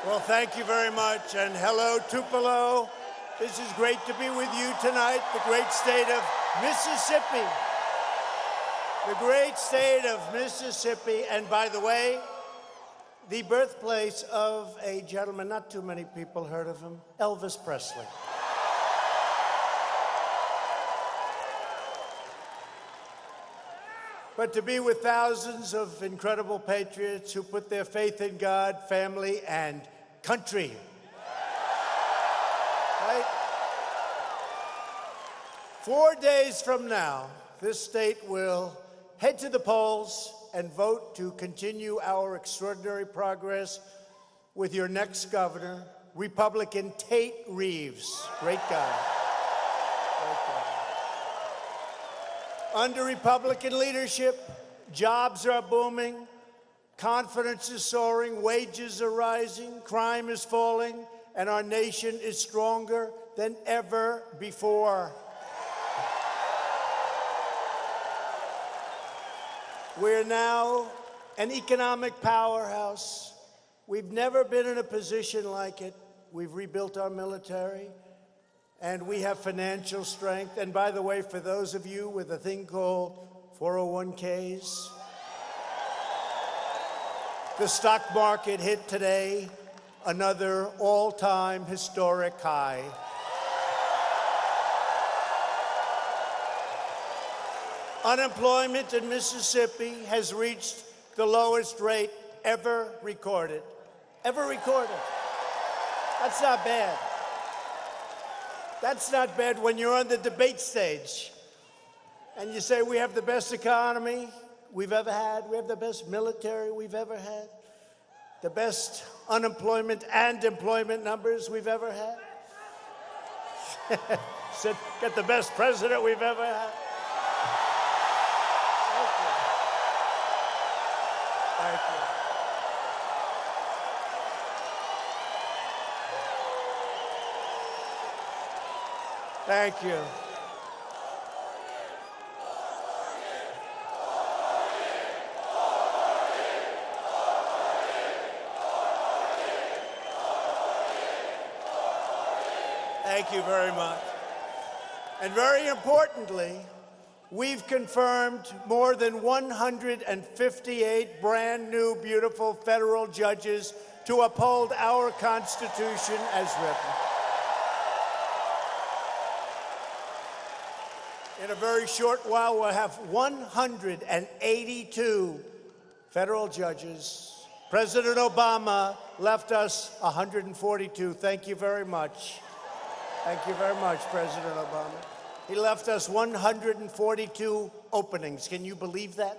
Well, thank you very much, and hello, Tupelo. This is great to be with you tonight, the great state of Mississippi. The great state of Mississippi, and by the way, the birthplace of a gentleman, not too many people heard of him, Elvis Presley. But to be with thousands of incredible patriots who put their faith in God, family, and country. Right? 4 days from now, this state will head to the polls and vote to continue our extraordinary progress with your next governor, Republican Tate Reeves. Great guy. Great guy. Under Republican leadership, jobs are booming, confidence is soaring, wages are rising, crime is falling, and our nation is stronger than ever before. We're now an economic powerhouse. We've never been in a position like it. We've rebuilt our military, and we have financial strength. And by the way, for those of you with a thing called 401ks, the stock market hit today another all-time historic high. Unemployment in Mississippi has reached the lowest rate ever recorded. Ever recorded. That's not bad. That's not bad when you're on the debate stage and you say we have the best economy we've ever had, we have the best military we've ever had, the best unemployment and employment numbers we've ever had. Said, got the best president we've ever had. Thank you. Thank you. Thank you very much. And very importantly, we've confirmed more than 158 brand new, beautiful federal judges to uphold our Constitution as written. In a very short while, we'll have 182 federal judges. President Obama left us 142. Thank you very much. Thank you very much, President Obama. He left us 142 openings. Can you believe that?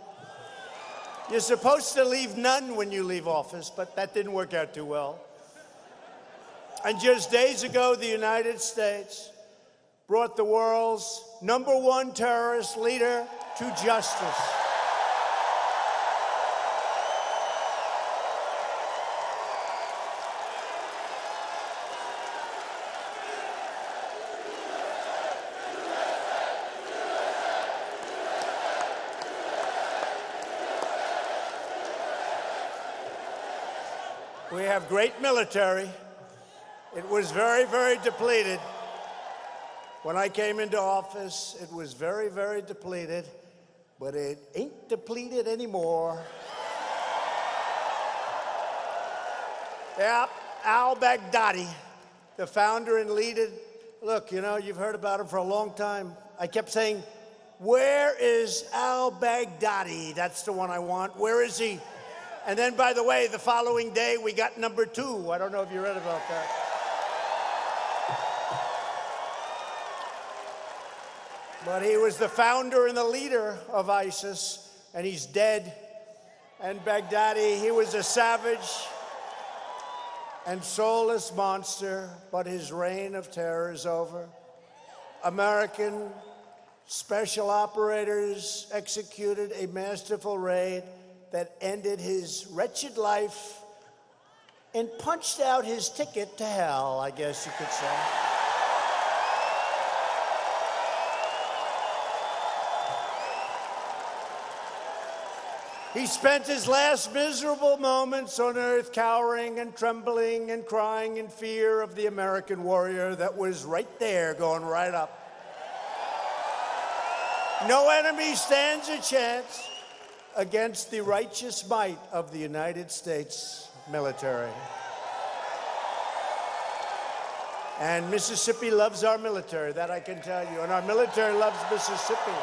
You're supposed to leave none when you leave office, but that didn't work out too well. And just days ago, the United States brought the world's #1 terrorist leader to justice. We have great military. It was very, very depleted. When I came into office, it was very, very depleted, but it ain't depleted anymore. Yeah, al-Baghdadi, the founder and leader. Look, you know, you've heard about him for a long time. I kept saying, where is al-Baghdadi? That's the one I want. Where is he? And then, by the way, the following day, we got #2. I don't know if you read about that. But he was the founder and the leader of ISIS, and he's dead. And Baghdadi, he was a savage and soulless monster, but his reign of terror is over. American special operators executed a masterful raid that ended his wretched life and punched out his ticket to hell, I guess you could say. He spent his last miserable moments on earth cowering and trembling and crying in fear of the American warrior that was right there going right up. No enemy stands a chance against the righteous might of the United States military. And Mississippi loves our military, that I can tell you. And our military loves Mississippi.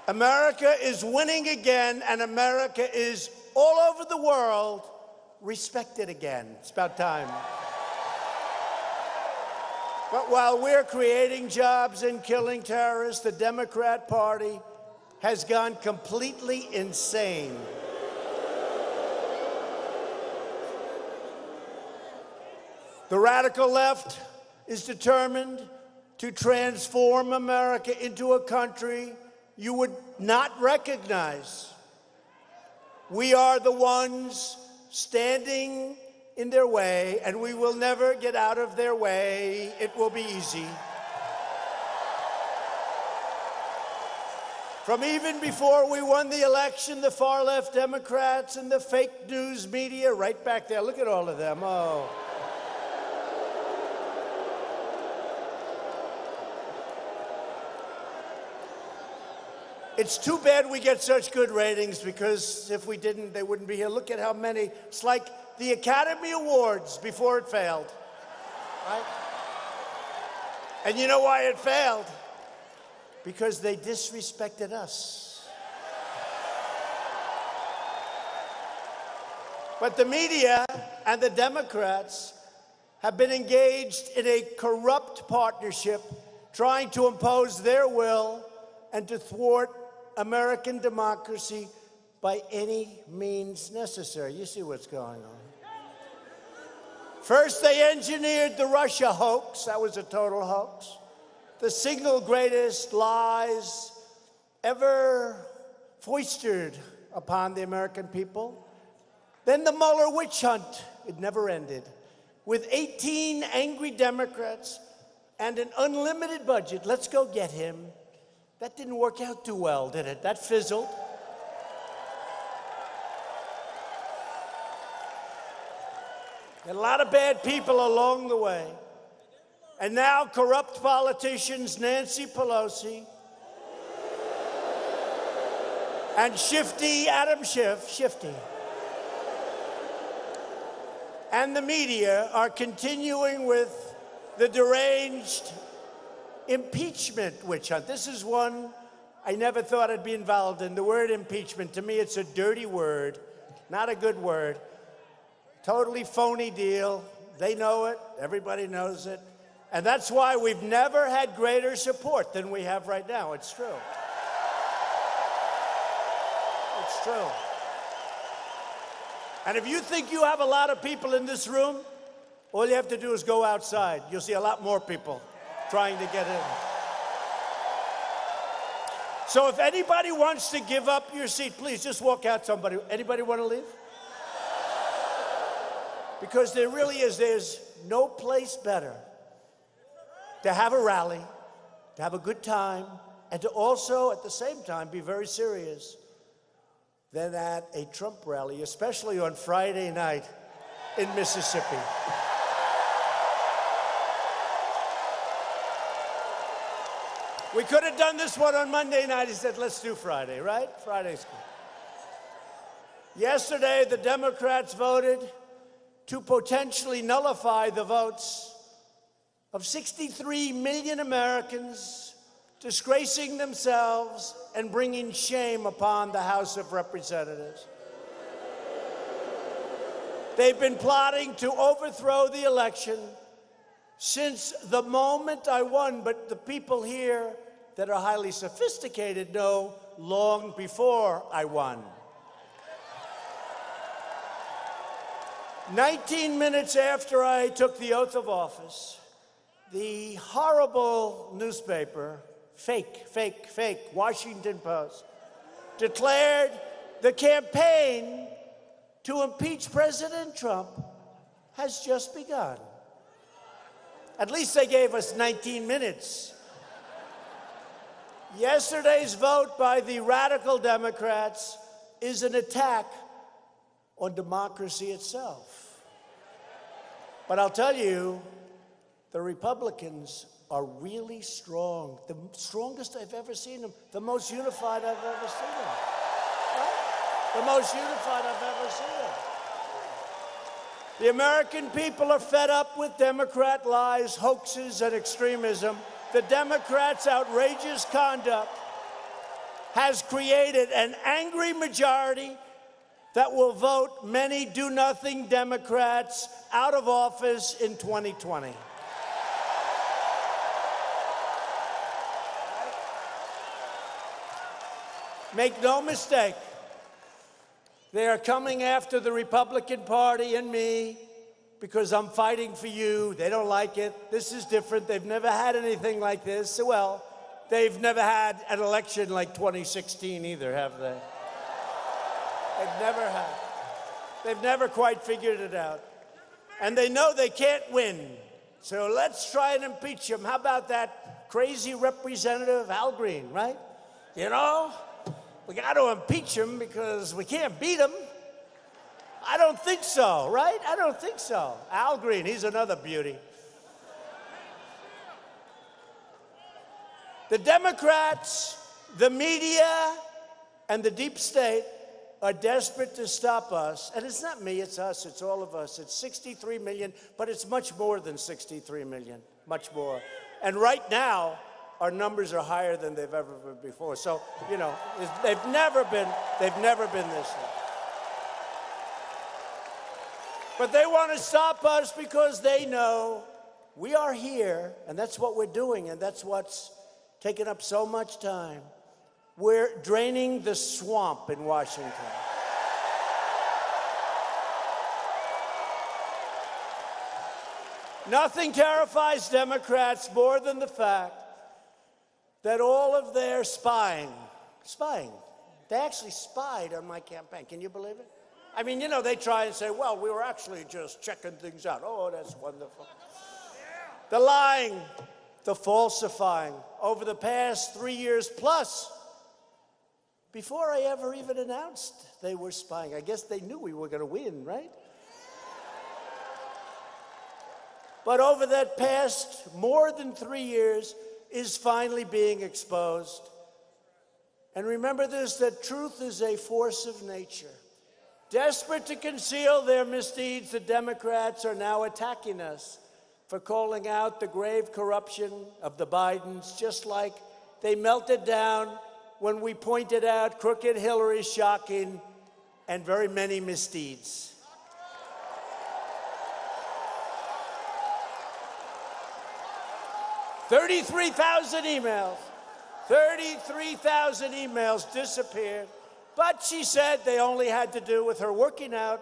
America is winning again, and America is all over the world respected again. It's about time. But while we're creating jobs and killing terrorists, the Democrat Party has gone completely insane. The radical left is determined to transform America into a country you would not recognize. We are the ones standing in their way, and we will never get out of their way. It will be easy. From even before we won the election, the far-left Democrats and the fake news media, right back there, look at all of them, oh. It's too bad we get such good ratings, because if we didn't, they wouldn't be here. Look at how many. It's like the Academy Awards before it failed, right? And you know why it failed? Because they disrespected us. But the media and the Democrats have been engaged in a corrupt partnership trying to impose their will and to thwart American democracy by any means necessary. You see what's going on. First, they engineered the Russia hoax. That was a total hoax. The single greatest lies ever foisted upon the American people. Then the Mueller witch hunt. It never ended. With 18 angry Democrats and an unlimited budget, let's go get him. That didn't work out too well, did it? That fizzled. A lot of bad people along the way. And now corrupt politicians Nancy Pelosi and shifty Adam Schiff, shifty, and the media are continuing with the deranged impeachment witch hunt. This is one I never thought I'd be involved in. The word impeachment, to me, it's a dirty word, not a good word. Totally phony deal. They know it. Everybody knows it. And that's why we've never had greater support than we have right now. It's true. It's true. And if you think you have a lot of people in this room, all you have to do is go outside. You'll see a lot more people trying to get in. So if anybody wants to give up your seat, please just walk out. Somebody. Anybody want to leave? Because there really is, there's no place better to have a rally, to have a good time, and to also, at the same time, be very serious than at a Trump rally, especially on Friday night in Mississippi. We could have done this one on Monday night. He said, let's do Friday, right? Friday's good. Yesterday, the Democrats voted to potentially nullify the votes of 63 million Americans, disgracing themselves and bringing shame upon the House of Representatives. They've been plotting to overthrow the election since the moment I won, but the people here that are highly sophisticated know long before I won. 19 minutes after I took the oath of office, the horrible newspaper, fake, Washington Post, declared the campaign to impeach President Trump has just begun. At least they gave us 19 minutes. Yesterday's vote by the radical Democrats is an attack on democracy itself. But I'll tell you, the Republicans are really strong, the strongest I've ever seen them, the most unified I've ever seen them. Right? The most unified I've ever seen them. The American people are fed up with Democrat lies, hoaxes, and extremism. The Democrats' outrageous conduct has created an angry majority that will vote many do-nothing Democrats out of office in 2020. Make no mistake, they are coming after the Republican Party and me because I'm fighting for you. They don't like it. This is different. They've never had anything like this. Well, they've never had an election like 2016 either, have they? They've never had. They've never quite figured it out. And they know they can't win. So let's try and impeach him. How about that crazy Representative Al Green, right? You know, we got to impeach him because we can't beat him. I don't think so, right? I don't think so. Al Green, he's another beauty. The Democrats, the media, and the deep state are desperate to stop us. And it's not me, it's us, it's all of us. It's 63 million, but it's much more than 63 million, much more. And right now, our numbers are higher than they've ever been before. So, you know, they've never been this low. But they want to stop us because they know we are here, and that's what we're doing, and that's what's taken up so much time. We're draining the swamp in Washington. Nothing terrifies Democrats more than the fact that all of their spying, they actually spied on my campaign. Can you believe it? I mean, you know, they try and say, well, we were actually just checking things out. Oh, that's wonderful. The lying, the falsifying over the past 3 years plus, before I ever even announced they were spying. I guess they knew we were going to win, right? But over that past more than 3 years is finally being exposed. And remember this, that truth is a force of nature. Desperate to conceal their misdeeds, the Democrats are now attacking us for calling out the grave corruption of the Bidens, just like they melted down when we pointed out crooked Hillary's shocking and very many misdeeds. $33,000 emails. 33,000 emails disappeared. But she said they only had to do with her working out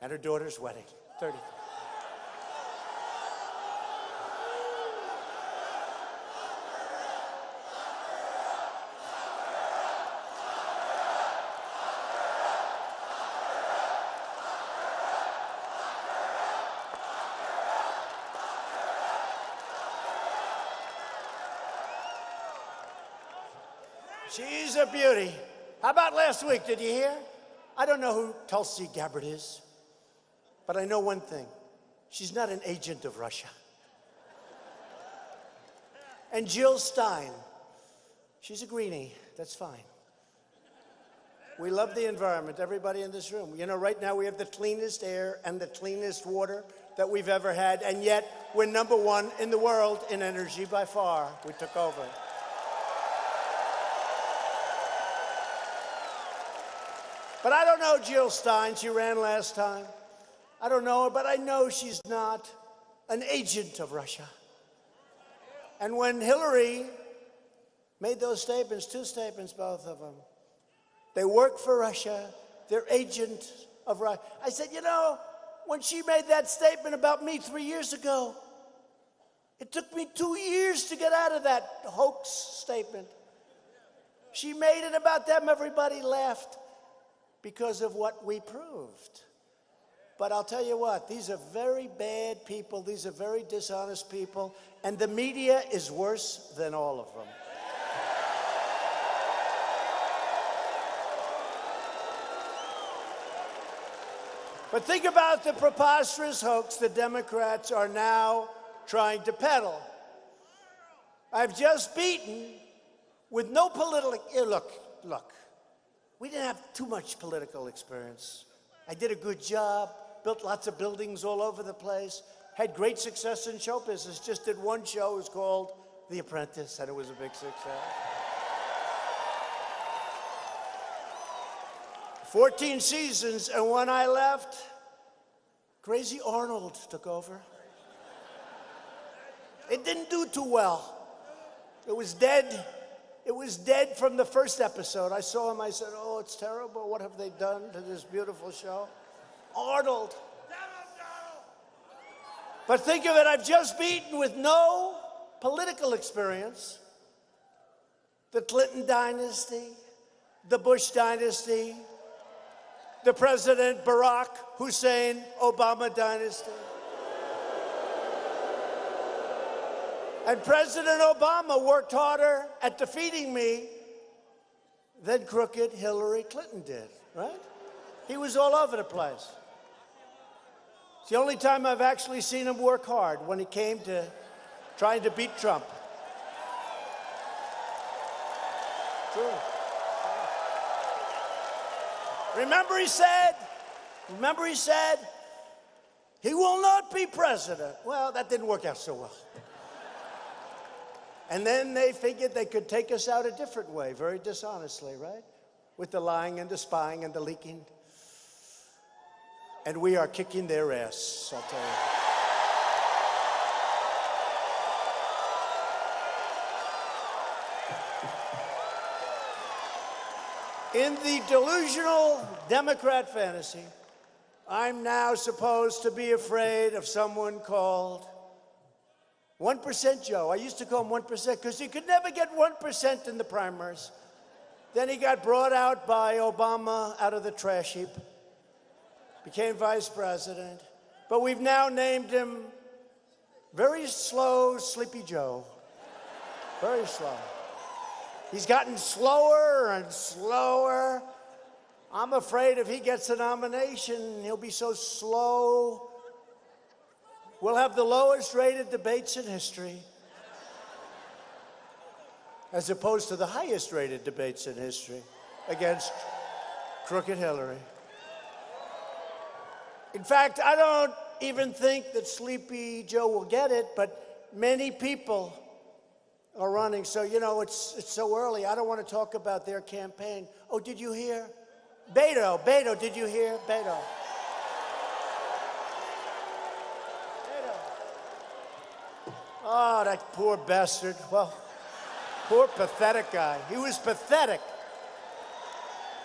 and her daughter's wedding. 30. She's a beauty. How about last week? Did you hear? I don't know who Tulsi Gabbard is, but I know one thing. She's not an agent of Russia. And Jill Stein, she's a greenie. That's fine. We love the environment, everybody in this room. You know, right now we have the cleanest air and the cleanest water that we've ever had, and yet we're #1 in the world in energy by far. We took over. But I don't know Jill Stein. She ran last time. I don't know her, but I know she's not an agent of Russia. And when Hillary made those statements, 2 statements, both of them, they work for Russia, they're agent of Russia. I said, you know, when she made that statement about me 3 years ago, it took me 2 years to get out of that hoax statement. She made it about them, everybody laughed, because of what we proved. But I'll tell you what, these are very bad people, these are very dishonest people, and the media is worse than all of them. But think about the preposterous hoax the Democrats are now trying to peddle. I've just beaten with no political, look, we didn't have too much political experience. I did a good job, built lots of buildings all over the place, had great success in show business, just did one show, it was called The Apprentice, and it was a big success. 14 seasons, and when I left, Crazy Arnold took over. It didn't do too well. It was dead. It was dead from the first episode. I saw him, I said, oh, it's terrible. What have they done to this beautiful show? Arnold. But think of it, I've just beaten with no political experience the Clinton dynasty, the Bush dynasty, the President Barack Hussein Obama dynasty. And President Obama worked harder at defeating me than crooked Hillary Clinton did, right? He was all over the place. It's the only time I've actually seen him work hard, when he came to trying to beat Trump. True. Remember he said, he will not be president. Well, that didn't work out so well. And then they figured they could take us out a different way, very dishonestly, right? With the lying and the spying and the leaking. And we are kicking their ass, I'll tell you. In the delusional Democrat fantasy, I'm now supposed to be afraid of someone called 1% Joe. I used to call him 1% because he could never get 1% in the primaries. Then he got brought out by Obama out of the trash heap, became vice president. But we've now named him Very Slow Sleepy Joe. Very slow. He's gotten slower and slower. I'm afraid if he gets a nomination, he'll be so slow. We'll have the lowest rated debates in history, as opposed to the highest rated debates in history against crooked Hillary. In fact, I don't even think that Sleepy Joe will get it, but many people are running. So, you know, it's so early. I don't want to talk about their campaign. Oh, did you hear? Beto, did you hear? Beto. Oh, that poor bastard. Well, poor pathetic guy. He was pathetic.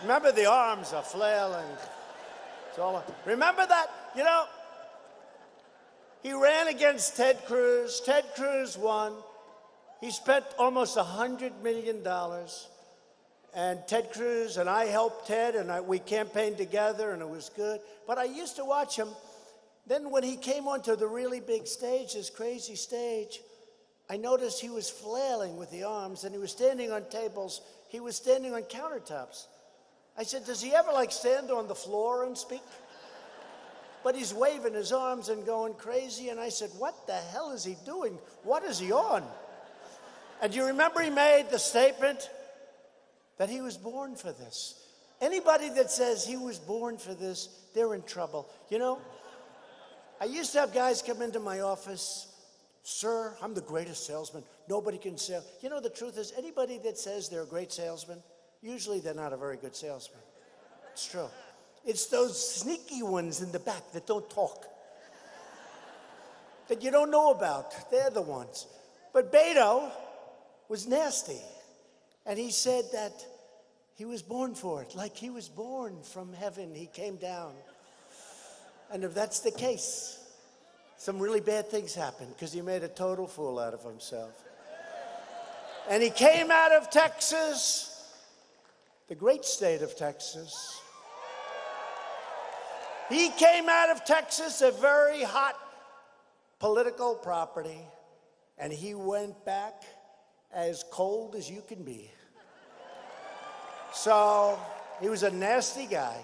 Remember, the arms are flailing. It's all. Remember that? You know, he ran against Ted Cruz. Ted Cruz won. He spent almost $100 million. And Ted Cruz and I helped Ted, and we campaigned together, and it was good. But I used to watch him. Then when he came onto the really big stage, this crazy stage, I noticed he was flailing with the arms, and he was standing on tables. He was standing on countertops. I said, does he ever like stand on the floor and speak? But he's waving his arms and going crazy. And I said, what the hell is he doing? What is he on? And you remember he made the statement that he was born for this. Anybody that says he was born for this, they're in trouble. You know, I used to have guys come into my office, sir, I'm the greatest salesman. Nobody can sell. You know, the truth is, anybody that says they're a great salesman, usually they're not a very good salesman. It's true. It's those sneaky ones in the back that don't talk, that you don't know about. They're the ones. But Beto was nasty. And he said that he was born for it. Like he was born from heaven. He came down. And if that's the case, some really bad things happened because he made a total fool out of himself. And he came out of Texas, the great state of Texas. He came out of Texas, a very hot political property, and he went back as cold as you can be. So he was a nasty guy.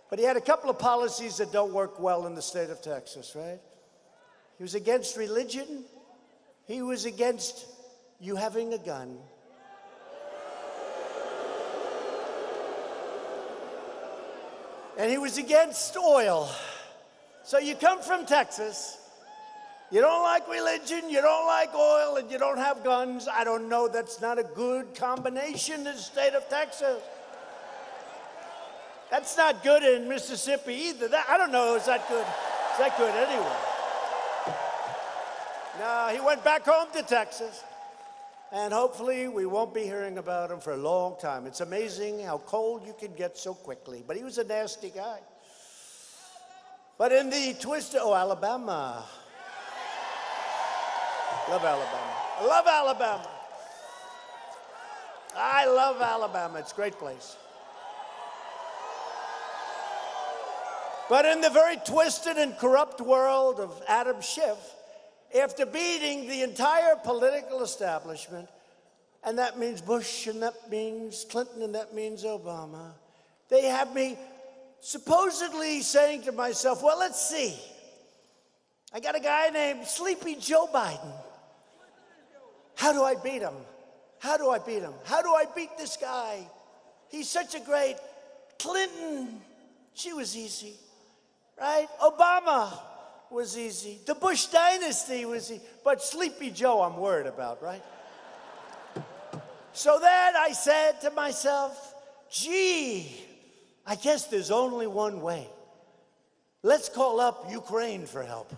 But he had a couple of policies that don't work well in the state of Texas, right? He was against religion. He was against you having a gun. And he was against oil. So you come from Texas, you don't like religion, you don't like oil, and you don't have guns. I don't know, that's not a good combination in the state of Texas. That's not good in Mississippi either. I don't know, is that good? Is that good anyway? No, he went back home to Texas. And hopefully we won't be hearing about him for a long time. It's amazing how cold you can get so quickly. But he was a nasty guy. But in the twist, Alabama. Love Alabama. I love Alabama. I love Alabama. It's a great place. But in the very twisted and corrupt world of Adam Schiff, after beating the entire political establishment, and that means Bush, and that means Clinton, and that means Obama, they have me supposedly saying to myself, well, let's see. I got a guy named Sleepy Joe Biden. How do I beat him? How do I beat him? How do I beat this guy? He's such a great Clinton. She was easy, right? Obama was easy. The Bush dynasty was easy. But Sleepy Joe, I'm worried about, right? So then I said to myself, gee, I guess there's only one way. Let's call up Ukraine for help.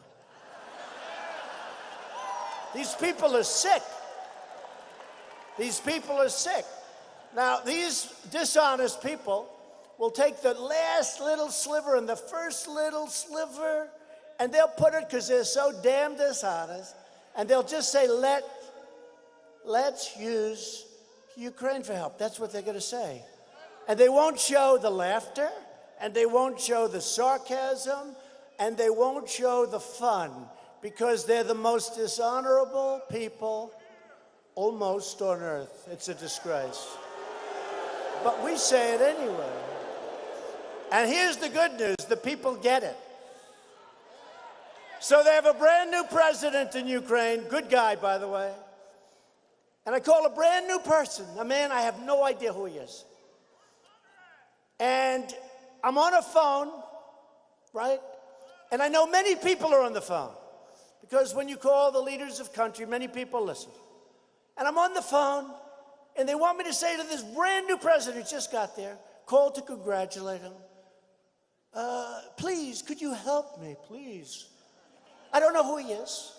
These people are sick. These people are sick. Now, these dishonest people will take the last little sliver and the first little sliver, and they'll put it, because they're so damn dishonest, and they'll just say, let's use Ukraine for help. That's what they're going to say. And they won't show the laughter, and they won't show the sarcasm, and they won't show the fun, because they're the most dishonorable people almost on earth. It's a disgrace. But we say it anyway. And here's the good news. The people get it. So they have a brand new president in Ukraine. Good guy, by the way. And I call a brand new person, a man I have no idea who he is. And I'm on a phone, right? And I know many people are on the phone. Because when you call the leaders of country, many people listen. And I'm on the phone, and they want me to say to this brand new president who just got there, called to congratulate him, please, could you help me, please? I don't know who he is.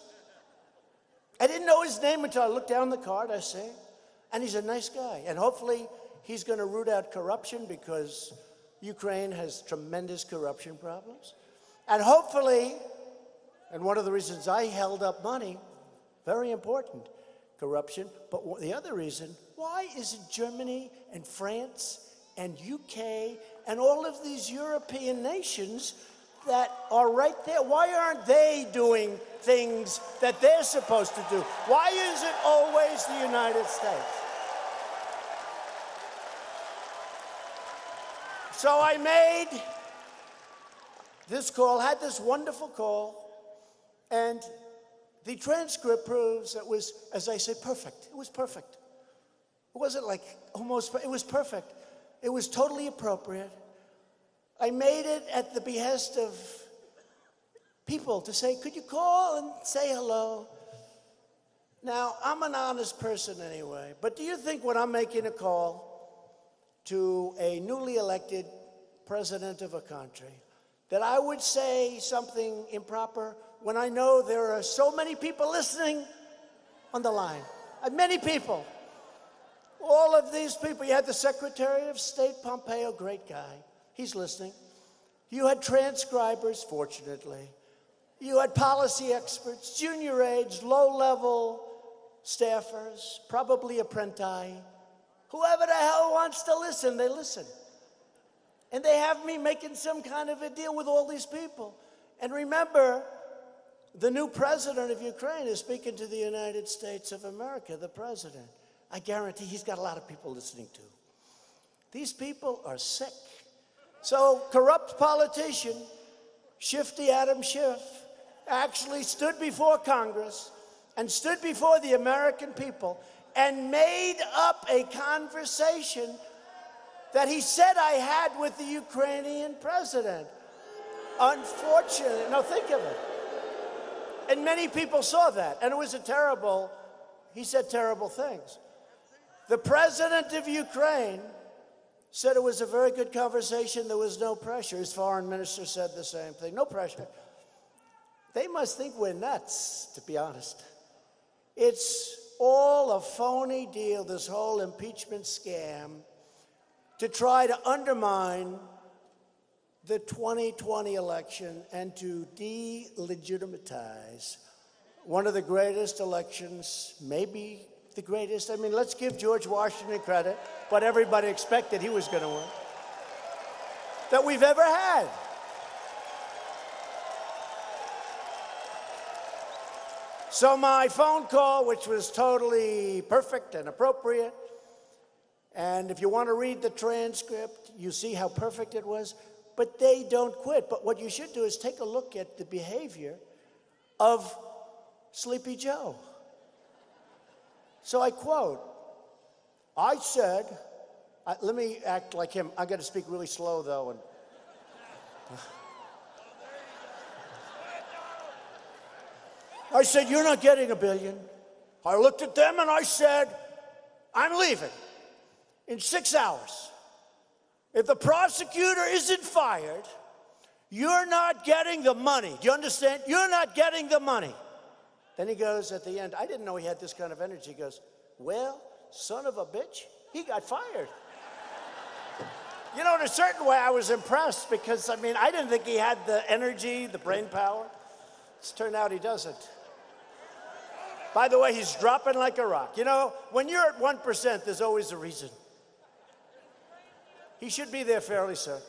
I didn't know his name until I looked down the card, I say. And he's a nice guy. And hopefully he's going to root out corruption, because Ukraine has tremendous corruption problems. And hopefully, and one of the reasons I held up money, very important, corruption. But the other reason, why isn't Germany and France and UK and all of these European nations that are right there, why aren't they doing things that they're supposed to do? Why is it always the United States? So I made this call, had this wonderful call, and the transcript proves that was, as I say, perfect. It was perfect. It wasn't like almost, it was perfect. It was totally appropriate. I made it at the behest of people to say, could you call and say hello? Now, I'm an honest person anyway, but do you think when I'm making a call to a newly elected president of a country that I would say something improper when I know there are so many people listening on the line? Many people. All of these people. You had the Secretary of State, Pompeo, great guy. He's listening. You had transcribers, fortunately. You had policy experts, junior aides, low-level staffers, probably apprenti. Whoever the hell wants to listen, they listen. And they have me making some kind of a deal with all these people. And remember, the new president of Ukraine is speaking to the United States of America, the president. I guarantee he's got a lot of people listening to. These people are sick. So corrupt politician, Shifty Adam Schiff, actually stood before Congress and stood before the American people and made up a conversation that he said I had with the Ukrainian president. Unfortunately, now think of it. And many people saw that, and it was he said terrible things. The president of Ukraine said it was a very good conversation, there was no pressure. His foreign minister said the same thing, no pressure. They must think we're nuts, to be honest. It's all a phony deal, this whole impeachment scam, to try to undermine the 2020 election and to delegitimize one of the greatest elections, maybe the greatest. I mean, let's give George Washington credit, but everybody expected he was going to win, that we've ever had. So my phone call, which was totally perfect and appropriate, and if you want to read the transcript, you see how perfect it was, but they don't quit. But what you should do is take a look at the behavior of Sleepy Joe. So I quote, I said, let me act like him. I got to speak really slow, though. And I said, you're not getting $1 billion. I looked at them and I said, I'm leaving in 6 hours. If the prosecutor isn't fired, you're not getting the money. Do you understand? You're not getting the money. Then he goes at the end, I didn't know he had this kind of energy. He goes, well, son of a bitch, he got fired. You know, in a certain way, I was impressed because, I mean, I didn't think he had the energy, the brain power. It's turned out he doesn't. By the way, he's dropping like a rock. You know, when you're at 1%, there's always a reason. He should be there fairly soon.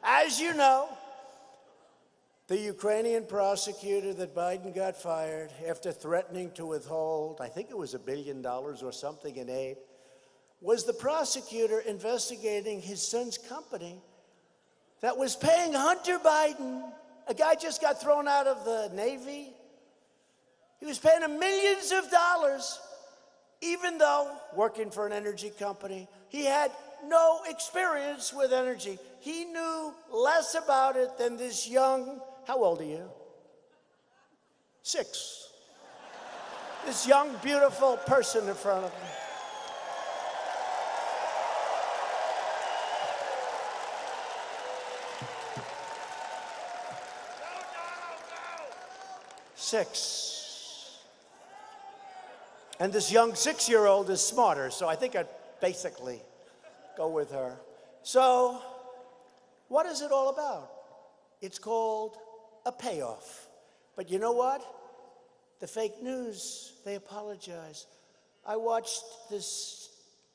As you know, the Ukrainian prosecutor that Biden got fired after threatening to withhold, I think it was $1 billion or something in aid, was the prosecutor investigating his son's company that was paying Hunter Biden. A guy just got thrown out of the Navy. He was paying him millions of dollars, even though working for an energy company, he had no experience with energy. He knew less about it than this young, how old are you? 6. This young, beautiful person in front of me. Six. And this young 6-year-old is smarter, so I think I'd basically go with her. So, what is it all about? It's called a payoff. But you know what? The fake news, they apologize. I watched this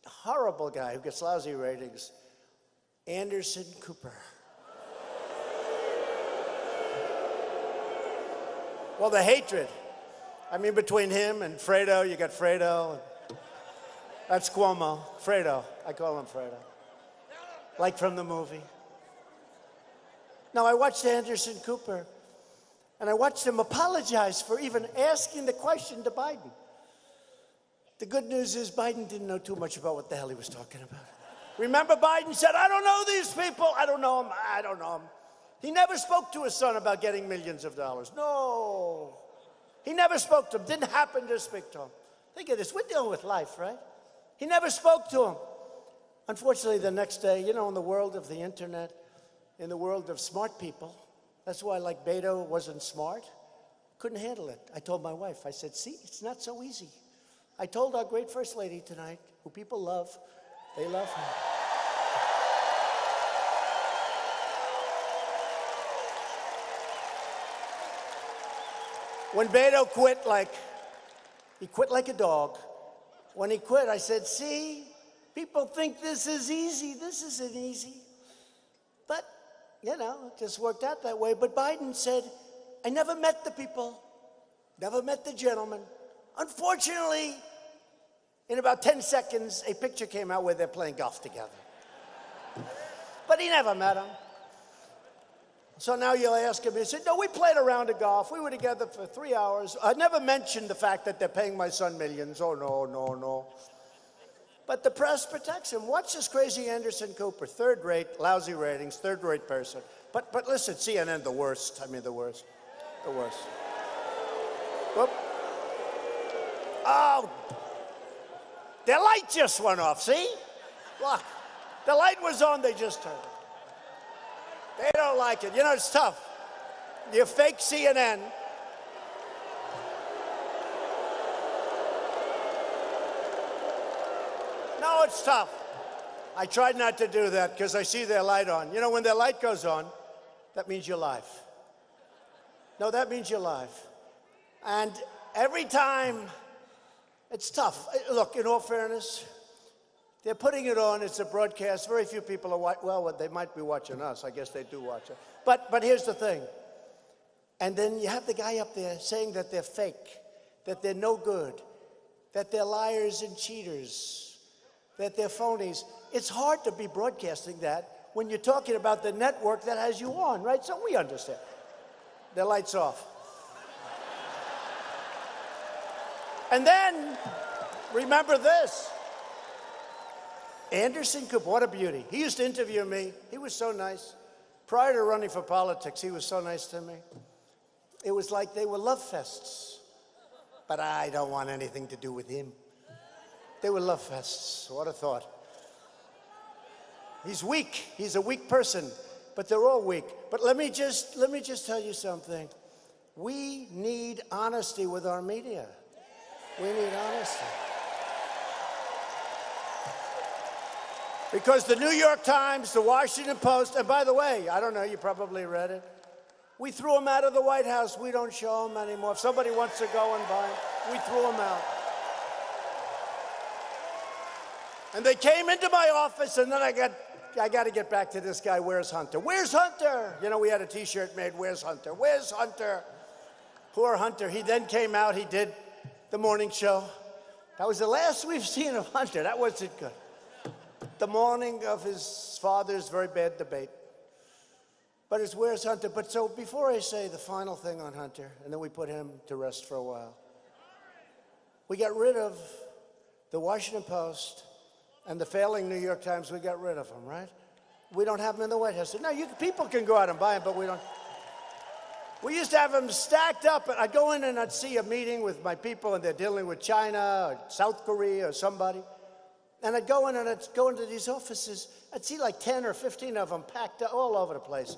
horrible guy who gets lousy ratings, Anderson Cooper. Well, the hatred. I mean, between him and Fredo, you got Fredo. That's Cuomo. Fredo. I call him Fredo. Like from the movie. Now, I watched Anderson Cooper, and I watched him apologize for even asking the question to Biden. The good news is Biden didn't know too much about what the hell he was talking about. Remember, Biden said, I don't know these people. I don't know them. I don't know them. He never spoke to his son about getting millions of dollars. No. He never spoke to him. Didn't happen to speak to him. Think of this. We're dealing with life, right? He never spoke to him. Unfortunately, the next day, you know, in the world of the internet, in the world of smart people, that's why, like, Beto wasn't smart. Couldn't handle it. I told my wife, I said, see, it's not so easy. I told our great First Lady tonight, who people love, they love her. When Beto quit, he quit like a dog. When he quit, I said, see, people think this is easy. This isn't easy. But, you know, it just worked out that way. But Biden said, I never met the people, never met the gentleman. Unfortunately, in about 10 seconds, a picture came out where they're playing golf together. But but he never met him. So now you'll ask him, he said, no, we played a round of golf. We were together for 3 hours. I never mentioned the fact that they're paying my son millions. Oh, no, no, no. But the press protects him. Watch this crazy Anderson Cooper, third rate, lousy ratings, third rate person. But listen, CNN, the worst. I mean, the worst. The worst. Whoop. Oh, their light just went off, see? Look, the light was on, they just turned it. They don't like it. You know, it's tough. You fake CNN. No, it's tough. I tried not to do that because I see their light on. You know, when their light goes on, that means you're live. No, that means you're live. And every time, it's tough. Look, in all fairness, they're putting it on. It's a broadcast. Very few people are watching. Well, they might be watching us. I guess they do watch it. But here's the thing. And then you have the guy up there saying that they're fake, that they're no good, that they're liars and cheaters, that they're phonies. It's hard to be broadcasting that when you're talking about the network that has you on, right? So we understand. Their lights off. And then, remember this. Anderson Cooper, what a beauty. He used to interview me. He was so nice. Prior to running for politics, he was so nice to me. It was like they were love fests. But I don't want anything to do with him. They were love fests. What a thought. He's weak. He's a weak person. But they're all weak. But let me just tell you something. We need honesty with our media. We need honesty. Because the New York Times, the Washington Post, and by the way, I don't know, you probably read it. We threw him out of the White House. We don't show him anymore. If somebody wants to go and buy him, we threw him out. And they came into my office, and then I got to get back to this guy, Where's Hunter? Where's Hunter? You know, we had a T-shirt made, Where's Hunter? Where's Hunter? Poor Hunter. He then came out, he did the morning show. That was the last we've seen of Hunter. That wasn't good. The morning of his father's very bad debate. But it's Where's Hunter? But so before I say the final thing on Hunter, and then we put him to rest for a while, we got rid of the Washington Post and the failing New York Times. We got rid of them, right? We don't have them in the White House. Now, people can go out and buy them, but we don't. We used to have them stacked up. I'd go in and I'd see a meeting with my people, and they're dealing with China or South Korea or somebody. And I'd go in and I'd go into these offices. I'd see like 10 or 15 of them packed all over the place.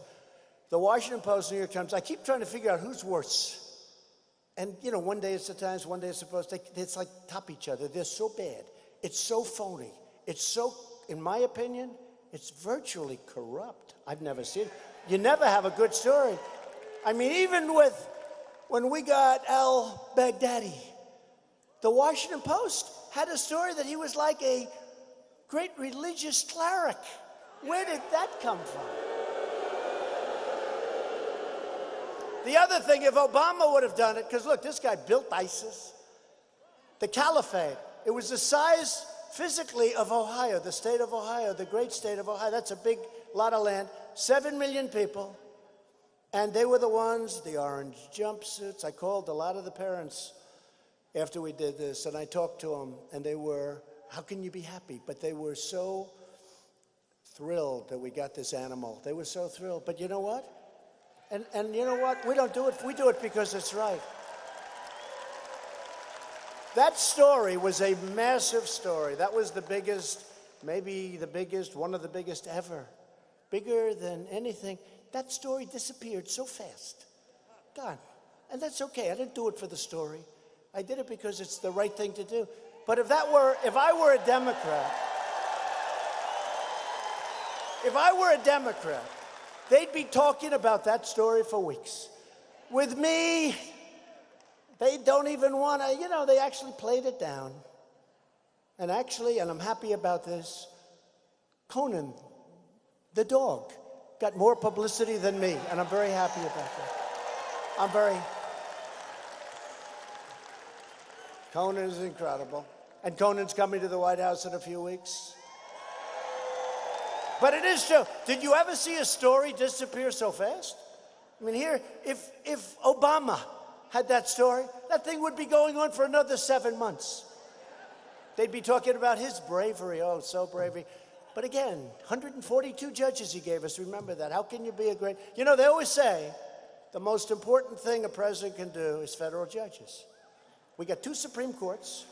The Washington Post, New York Times. I keep trying to figure out who's worse. And, you know, one day it's the Times, one day it's the Post. It's like top each other. They're so bad. It's so phony. It's so, in my opinion, it's virtually corrupt. I've never seen it. You never have a good story. I mean, even when we got al-Baghdadi, the Washington Post had a story that he was like a great religious cleric. Where did that come from? The other thing, if Obama would have done it, because look, this guy built ISIS, the caliphate, it was the size physically of Ohio, the state of Ohio, the great state of Ohio. That's a big lot of land, 7 million people. And they were the ones, the orange jumpsuits. I called a lot of the parents after we did this, and I talked to them, and they were, how can you be happy? But they were so thrilled that we got this animal. They were so thrilled. But you know what? And you know what? We don't do it. We do it because it's right. That story was a massive story. That was the biggest, maybe the biggest, one of the biggest ever. Bigger than anything. That story disappeared so fast. Gone. And that's okay. I didn't do it for the story. I did it because it's the right thing to do. But if I were a Democrat, they'd be talking about that story for weeks. With me, they don't even want to, you know, they actually played it down. And actually, and I'm happy about this, Conan, the dog, got more publicity than me, and I'm very happy about that. Conan is incredible. And Conan's coming to the White House in a few weeks. But it is true. Did you ever see a story disappear so fast? I mean, here, if Obama had that story, that thing would be going on for another 7 months. They'd be talking about his bravery. Oh, so bravery. But again, 142 judges he gave us. Remember that. How can you be a great... You know, they always say the most important thing a president can do is federal judges. We got 2 Supreme Courts.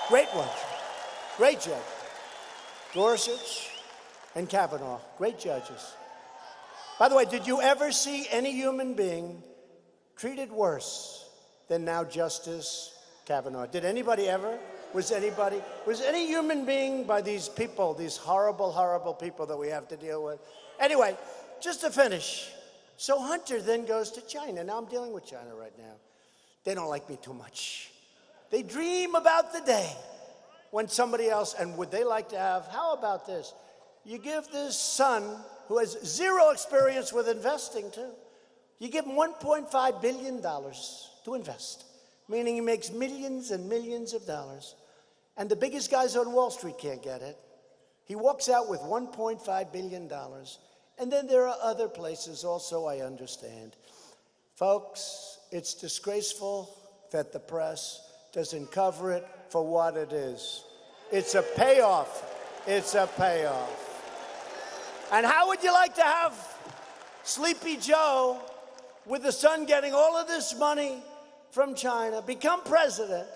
Great ones. Great judges. Gorsuch and Kavanaugh. Great judges. By the way, did you ever see any human being treated worse than now Justice Kavanaugh? Did anybody ever? Was any human being by these people, these horrible, horrible people that we have to deal with? Anyway, just to finish, so Hunter then goes to China. Now I'm dealing with China right now. They don't like me too much. They dream about the day when somebody else, and would they like to have, how about this? You give this son, who has 0 experience with investing too, you give him $1.5 billion to invest, meaning he makes millions and millions of dollars, and the biggest guys on Wall Street can't get it. He walks out with $1.5 billion, and then there are other places also, I understand. Folks, it's disgraceful that the press doesn't cover it for what it is. It's a payoff. It's a payoff. And how would you like to have Sleepy Joe, with the son getting all of this money from China, become president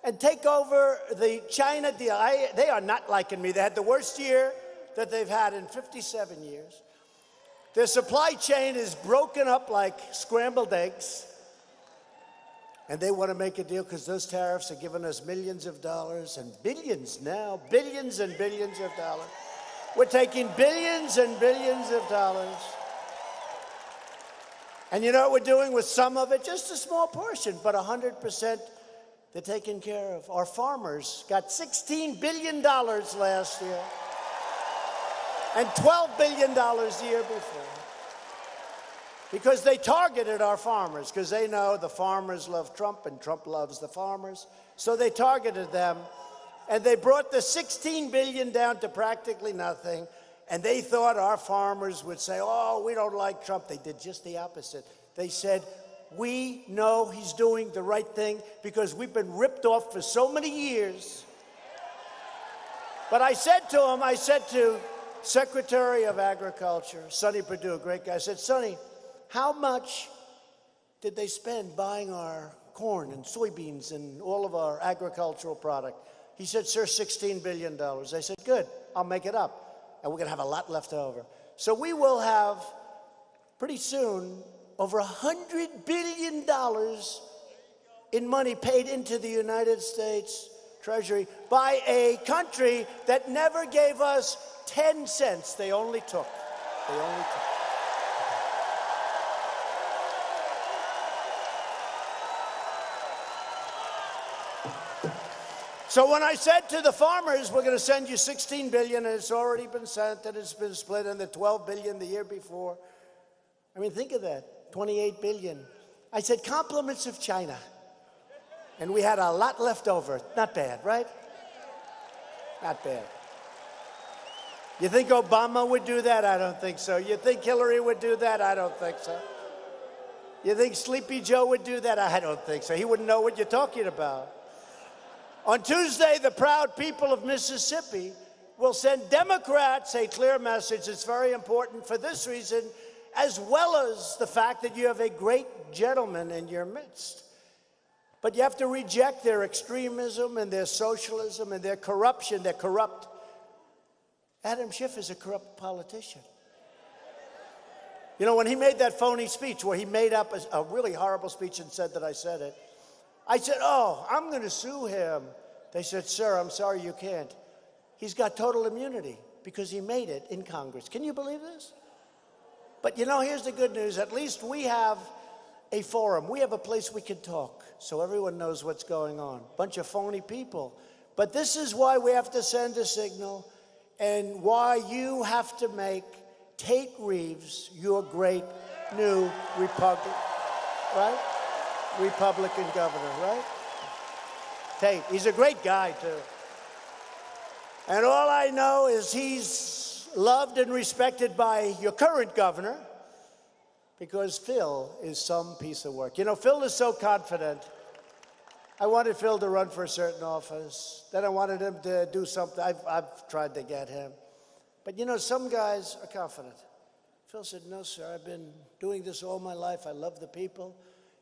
and take over the China deal? They are not liking me. They had the worst year that they've had in 57 years. Their supply chain is broken up like scrambled eggs. And they want to make a deal because those tariffs are giving us millions of dollars and billions now, billions and billions of dollars. We're taking billions and billions of dollars. And you know what we're doing with some of it? Just a small portion, but 100% they're taken care of. Our farmers got $16 billion last year and $12 billion the year before. Because they targeted our farmers, because they know the farmers love Trump and Trump loves the farmers. So they targeted them, and they brought the $16 billion down to practically nothing. And they thought our farmers would say, oh, we don't like Trump. They did just the opposite. They said, we know he's doing the right thing because we've been ripped off for so many years. But I said to Secretary of Agriculture, Sonny Perdue, a great guy, I said, Sonny, how much did they spend buying our corn and soybeans and all of our agricultural product? He said, sir, $16 billion. I said, good, I'll make it up. And we're going to have a lot left over. So we will have, pretty soon, over $100 billion in money paid into the United States Treasury by a country that never gave us 10 cents. They only took. They only took. So when I said to the farmers, we're going to send you $16 billion, and it's already been sent, and it's been split, and the $12 billion the year before. I mean, think of that, $28 billion. I said, compliments of China. And we had a lot left over. Not bad, right? Not bad. You think Obama would do that? I don't think so. You think Hillary would do that? I don't think so. You think Sleepy Joe would do that? I don't think so. He wouldn't know what you're talking about. On Tuesday, the proud people of Mississippi will send Democrats a clear message. It's very important for this reason, as well as the fact that you have a great gentleman in your midst. But you have to reject their extremism and their socialism and their corruption. They're corrupt. Adam Schiff is a corrupt politician. You know, when he made that phony speech where he made up a really horrible speech and said that I said it, I said, oh, I'm going to sue him. They said, sir, I'm sorry, you can't. He's got total immunity because he made it in Congress. Can you believe this? But, you know, here's the good news. At least we have a forum. We have a place we can talk so everyone knows what's going on. Bunch of phony people. But this is why we have to send a signal and why you have to make Tate Reeves your great new Republican, right? Republican governor, right? Tate, he's a great guy, too. And all I know is he's loved and respected by your current governor, because Phil is some piece of work. You know, Phil is so confident. I wanted Phil to run for a certain office. Then I wanted him to do something. I've tried to get him. But, you know, some guys are confident. Phil said, no, sir, I've been doing this all my life. I love the people.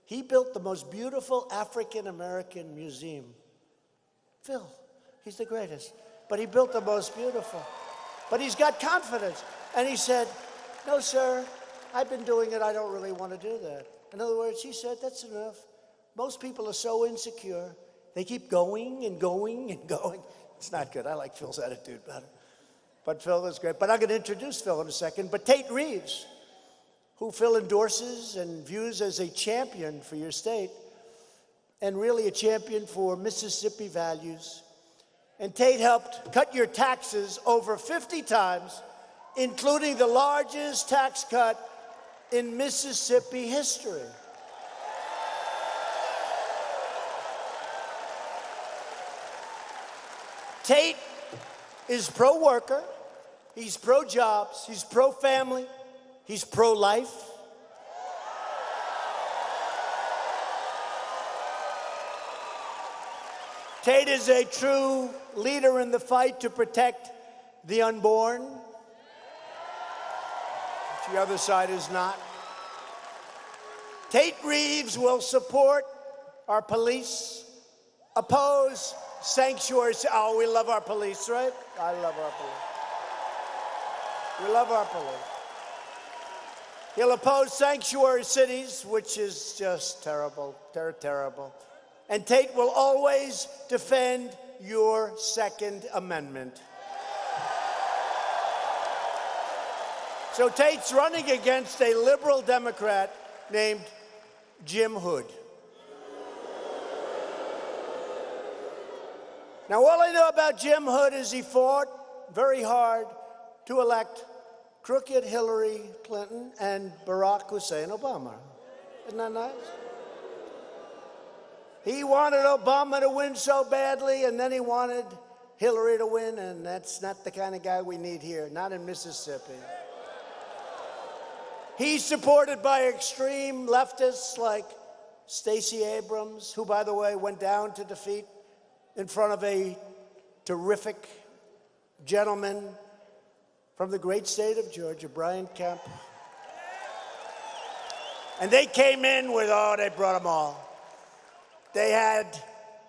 He built the most beautiful African-American museum. Phil, he's the greatest. But he built the most beautiful. But he's got confidence. And he said, no, sir, I've been doing it. I don't really want to do that. In other words, he said, that's enough. Most people are so insecure. They keep going and going and going. It's not good. I like Phil's attitude better. But Phil is great. But I'm going to introduce Phil in a second. But Tate Reeves, who Phil endorses and views as a champion for your state, and really a champion for Mississippi values. And Tate helped cut your taxes over 50 times, including the largest tax cut in Mississippi history. Tate is pro-worker, he's pro-jobs, he's pro-family, he's pro-life. Tate is a true leader in the fight to protect the unborn, which the other side is not. Tate Reeves will support our police, oppose sanctuaries. Oh, we love our police, right? I love our police. We love our police. He'll oppose sanctuary cities, which is just terrible. They're terrible. And Tate will always defend your Second Amendment. So Tate's running against a liberal Democrat named Jim Hood. Now, all I know about Jim Hood is he fought very hard to elect crooked Hillary Clinton and Barack Hussein Obama. Isn't that nice? He wanted Obama to win so badly, and then he wanted Hillary to win, and that's not the kind of guy we need here, not in Mississippi. He's supported by extreme leftists like Stacey Abrams, who, by the way, went down to defeat in front of a terrific gentleman from the great state of Georgia, Brian Kemp. And they came in with, oh, they brought them all. They had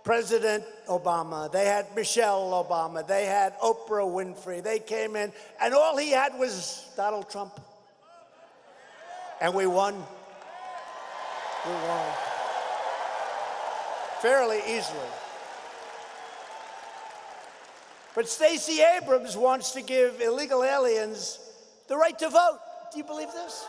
President Obama. They had Michelle Obama. They had Oprah Winfrey. They came in, and all he had was Donald Trump. And we won. We won. Fairly easily. But Stacey Abrams wants to give illegal aliens the right to vote. Do you believe this?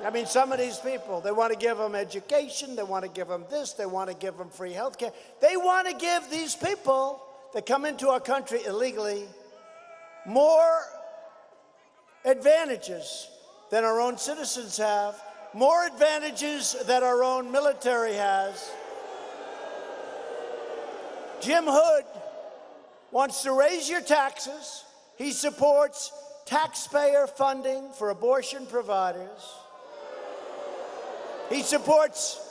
I mean, some of these people, they want to give them education, they want to give them this, they want to give them free health care. They want to give these people that come into our country illegally more advantages than our own citizens have, more advantages that our own military has. Jim Hood wants to raise your taxes. He supports taxpayer funding for abortion providers. He supports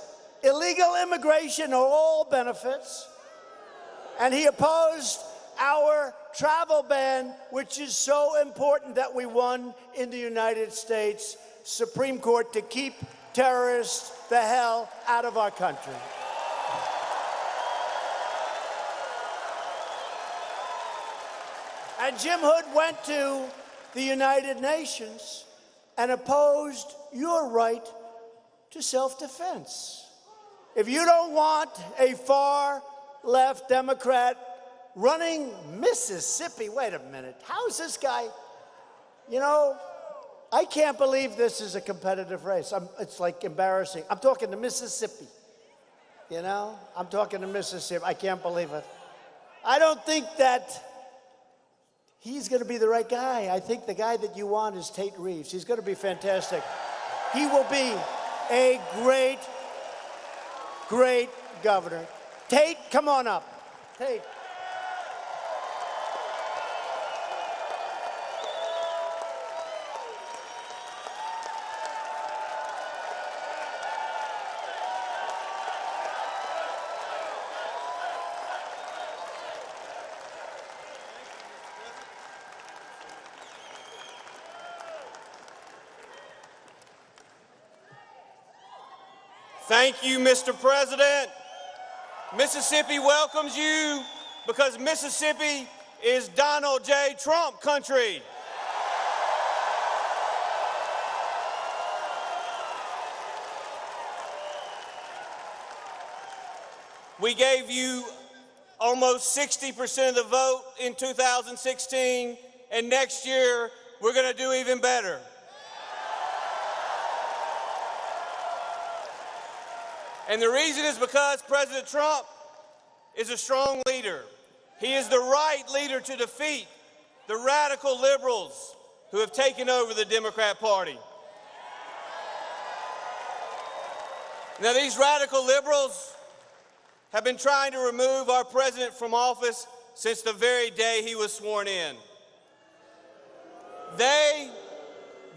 illegal immigration or all benefits. And he opposed our travel ban, which is so important that we won in the United States Supreme Court to keep terrorists the hell out of our country. And Jim Hood went to the United Nations and opposed your right to self-defense. If you don't want a far-left Democrat running Mississippi, wait a minute, how's this guy? You know, I can't believe this is a competitive race. It's like embarrassing. I'm talking to Mississippi, you know? I'm talking to Mississippi. I can't believe it. I don't think that he's going to be the right guy. I think the guy that you want is Tate Reeves. He's going to be fantastic. He will be a great, great governor. Tate, come on up. Tate. Thank you, Mr. President. Mississippi welcomes you because Mississippi is Donald J. Trump country. We gave you almost 60% of the vote in 2016, and next year we're going to do even better. And the reason is because President Trump is a strong leader. He is the right leader to defeat the radical liberals who have taken over the Democrat Party. Now, these radical liberals have been trying to remove our president from office since the very day he was sworn in. They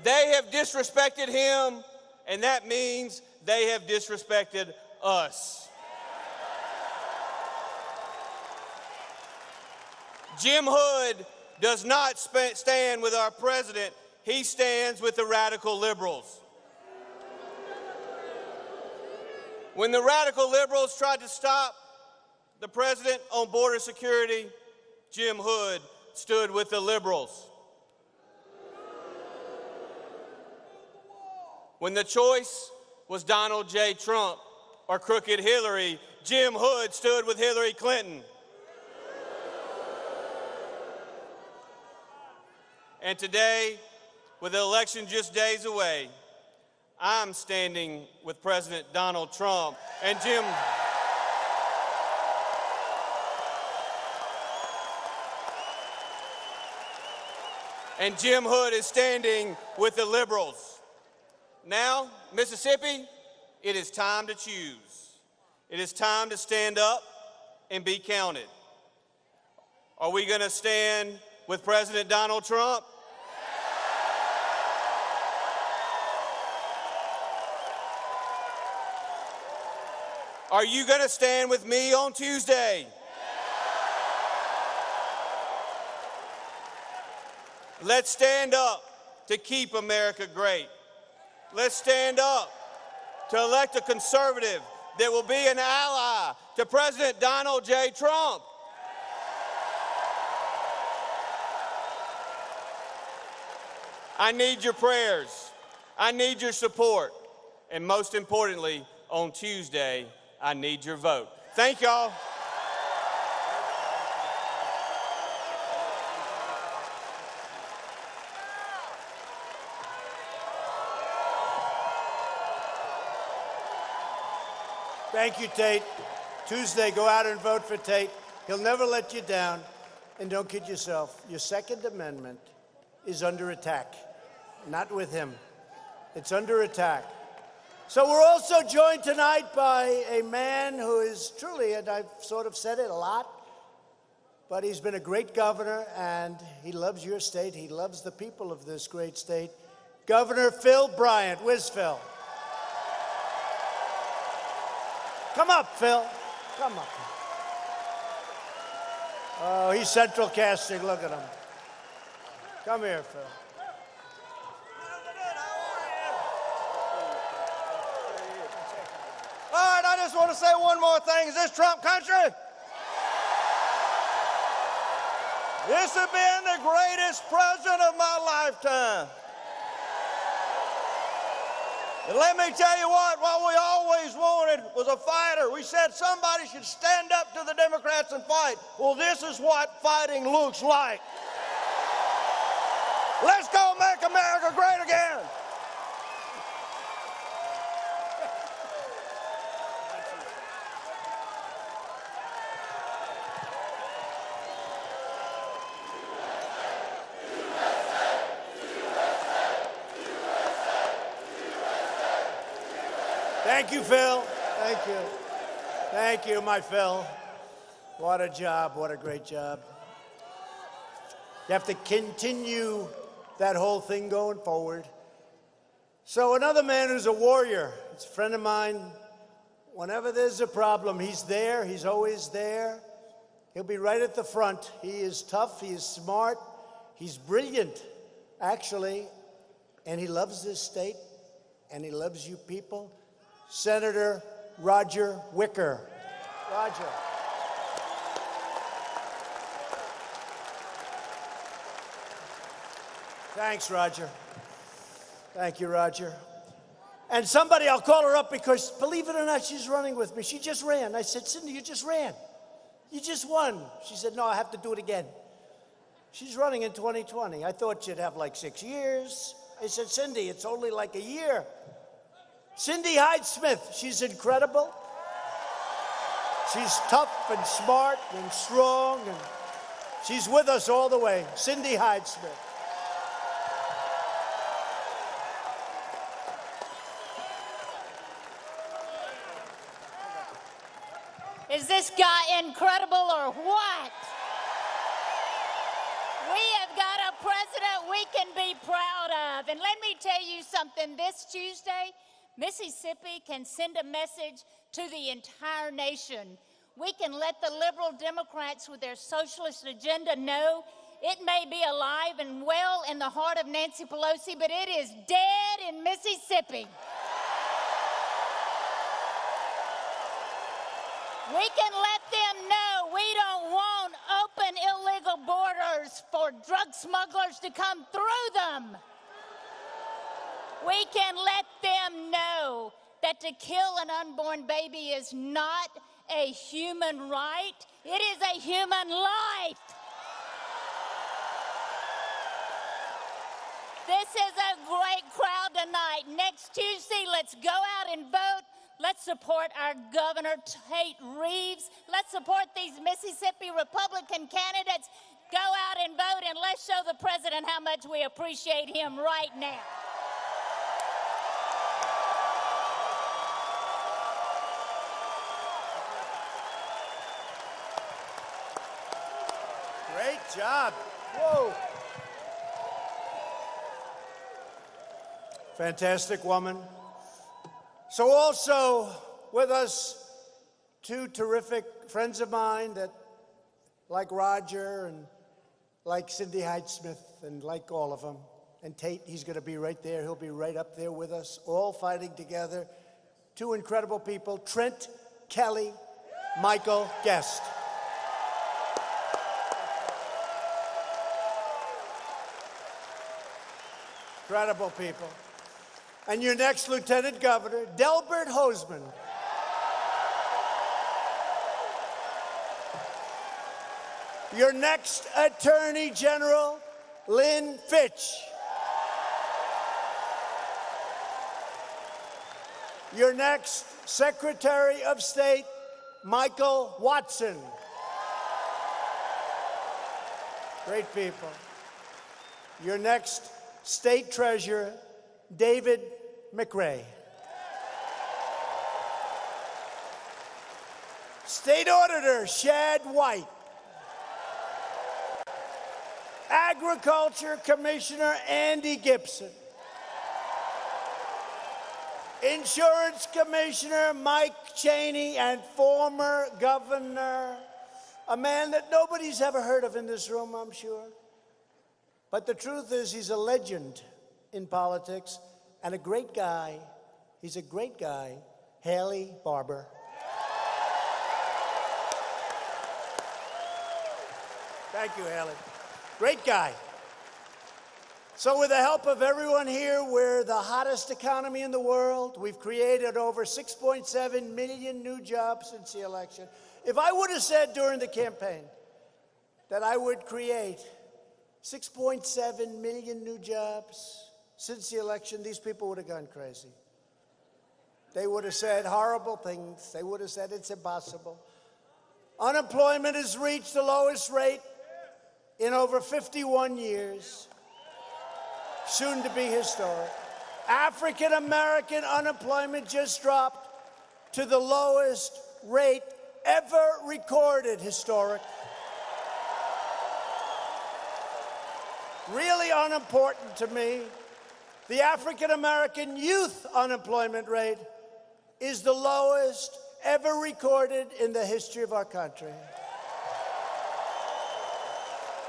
have disrespected him, and that means they have disrespected us. Jim Hood does not stand with our president. He stands with the radical liberals. When the radical liberals tried to stop the president on border security, Jim Hood stood with the liberals. When the choice was Donald J. Trump or crooked Hillary, Jim Hood stood with Hillary Clinton. And today, with the election just days away, I'm standing with President Donald Trump and Jim Hood is standing with the liberals. Now, Mississippi, it is time to choose. It is time to stand up and be counted. Are we going to stand with President Donald Trump? Are you going to stand with me on Tuesday? Let's stand up to keep America great. Let's stand up to elect a conservative that will be an ally to President Donald J. Trump. I need your prayers. I need your support. And most importantly, on Tuesday, I need your vote. Thank y'all. Thank you, Tate. Tuesday, go out and vote for Tate. He'll never let you down. And don't kid yourself. Your Second Amendment is under attack. Not with him. It's under attack. So we're also joined tonight by a man who is truly, and I've sort of said it a lot, but he's been a great governor, and he loves your state. He loves the people of this great state. Governor Phil Bryant. Where's Phil? Come up, Phil. Come up. Oh, he's central casting. Look at him. Come here, Phil. All right, I just want to say one more thing. Is this Trump country? This has been the greatest president of my lifetime. And let me tell you what we always wanted was a fighter. We said somebody should stand up to the Democrats and fight. Well, this is what fighting looks like. Let's go make America great again. Thank you, Phil. Thank you. Thank you, my Phil. What a job. What a great job. You have to continue that whole thing going forward. So another man who's a warrior, it's a friend of mine. Whenever there's a problem, he's there. He's always there. He'll be right at the front. He is tough. He is smart. He's brilliant, actually. And he loves this state. And he loves you people. Senator Roger Wicker. Roger. Thanks, Roger. Thank you, Roger. And somebody, I'll call her up because, believe it or not, she's running with me. She just ran. I said, Cindy, you just ran. You just won. She said, no, I have to do it again. She's running in 2020. I thought she'd have like 6 years. I said, Cindy, it's only like a year. Cindy Hyde-Smith, she's incredible. She's tough and smart and strong, and she's with us all the way. Cindy Hyde-Smith. Is this guy incredible or what? We have got a president we can be proud of. And let me tell you something, this Tuesday, Mississippi can send a message to the entire nation. We can let the liberal Democrats with their socialist agenda know it may be alive and well in the heart of Nancy Pelosi, but it is dead in Mississippi. We can let them know we don't want open illegal borders for drug smugglers to come through them. We can let them know that to kill an unborn baby is not a human right, it is a human life. This is a great crowd tonight. Next Tuesday, let's go out and vote. Let's support our Governor Tate Reeves. Let's support these Mississippi Republican candidates. Go out and vote, and let's show the president how much we appreciate him right now. Great job. Whoa. Fantastic woman. So also with us, two terrific friends of mine that, like Roger and like Cindy Hyde-Smith and like all of them. And Tate, he's going to be right there. He'll be right up there with us, all fighting together. Two incredible people, Trent Kelly, Michael Guest. Incredible people. And your next Lieutenant Governor, Delbert Hosemann. Your next Attorney General, Lynn Fitch. Your next Secretary of State, Michael Watson. Great people. Your next State Treasurer, David McRae. State Auditor, Shad White. Agriculture Commissioner, Andy Gibson. Insurance Commissioner, Mike Cheney, and former governor, a man that nobody's ever heard of in this room, I'm sure. But the truth is, he's a legend in politics and a great guy. He's a great guy, Haley Barbour. Thank you, Haley. Great guy. So with the help of everyone here, we're the hottest economy in the world. We've created over 6.7 million new jobs since the election. If I would have said during the campaign that I would create 6.7 million new jobs since the election, these people would have gone crazy. They would have said horrible things. They would have said it's impossible. Unemployment has reached the lowest rate in over 51 years, soon to be historic. African American unemployment just dropped to the lowest rate ever recorded. Historic. Really unimportant to me, the African American youth unemployment rate is the lowest ever recorded in the history of our country.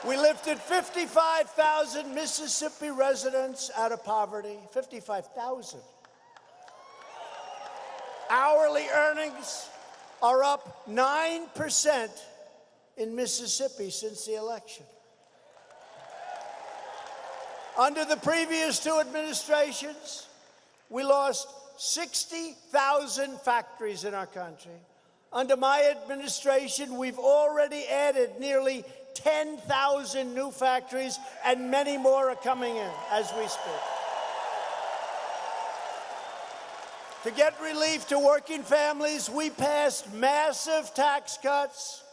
We lifted 55,000 Mississippi residents out of poverty. 55,000. Hourly earnings are up 9% in Mississippi since the election. Under the previous two administrations, we lost 60,000 factories in our country. Under my administration, we've already added nearly 10,000 new factories, and many more are coming in as we speak. To get relief to working families, we passed massive tax cuts,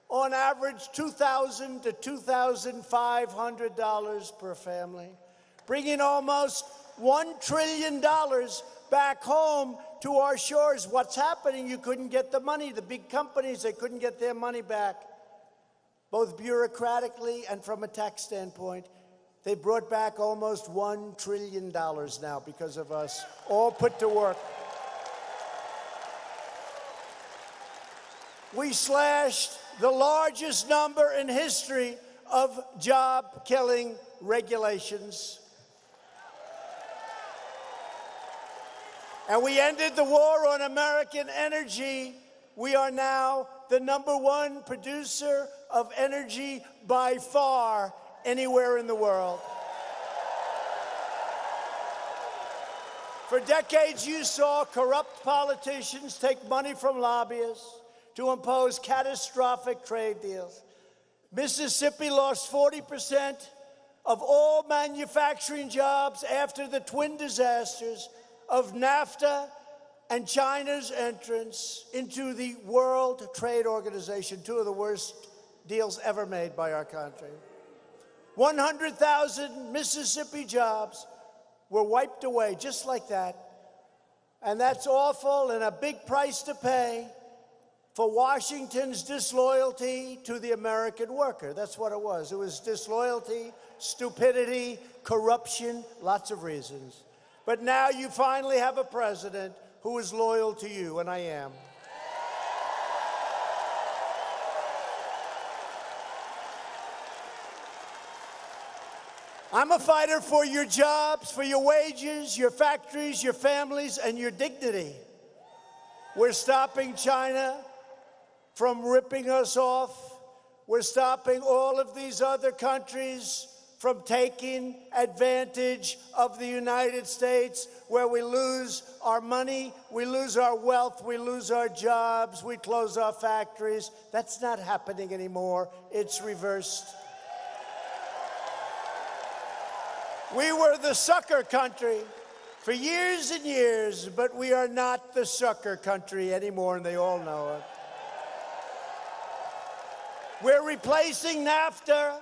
on average $2,000 to $2,500 per family, bringing almost $1 trillion back home to our shores. What's happening? You couldn't get the money. The big companies, they couldn't get their money back, both bureaucratically and from a tax standpoint. They brought back almost $1 trillion now because of us, all put to work. We slashed the largest number in history of job-killing regulations. And we ended the war on American energy. We are now the #1 producer of energy by far anywhere in the world. For decades, you saw corrupt politicians take money from lobbyists to impose catastrophic trade deals. Mississippi lost 40% of all manufacturing jobs after the twin disasters of NAFTA and China's entrance into the World Trade Organization, two of the worst deals ever made by our country. 100,000 Mississippi jobs were wiped away just like that. And that's awful and a big price to pay for Washington's disloyalty to the American worker. That's what it was. It was disloyalty, stupidity, corruption, lots of reasons. But now you finally have a president who is loyal to you, and I am. I'm a fighter for your jobs, for your wages, your factories, your families, and your dignity. We're stopping China from ripping us off. We're stopping all of these other countries from taking advantage of the United States, where we lose our money, we lose our wealth, we lose our jobs, we close our factories. That's not happening anymore. It's reversed. We were the sucker country for years and years, but we are not the sucker country anymore, and they all know it. We're replacing NAFTA,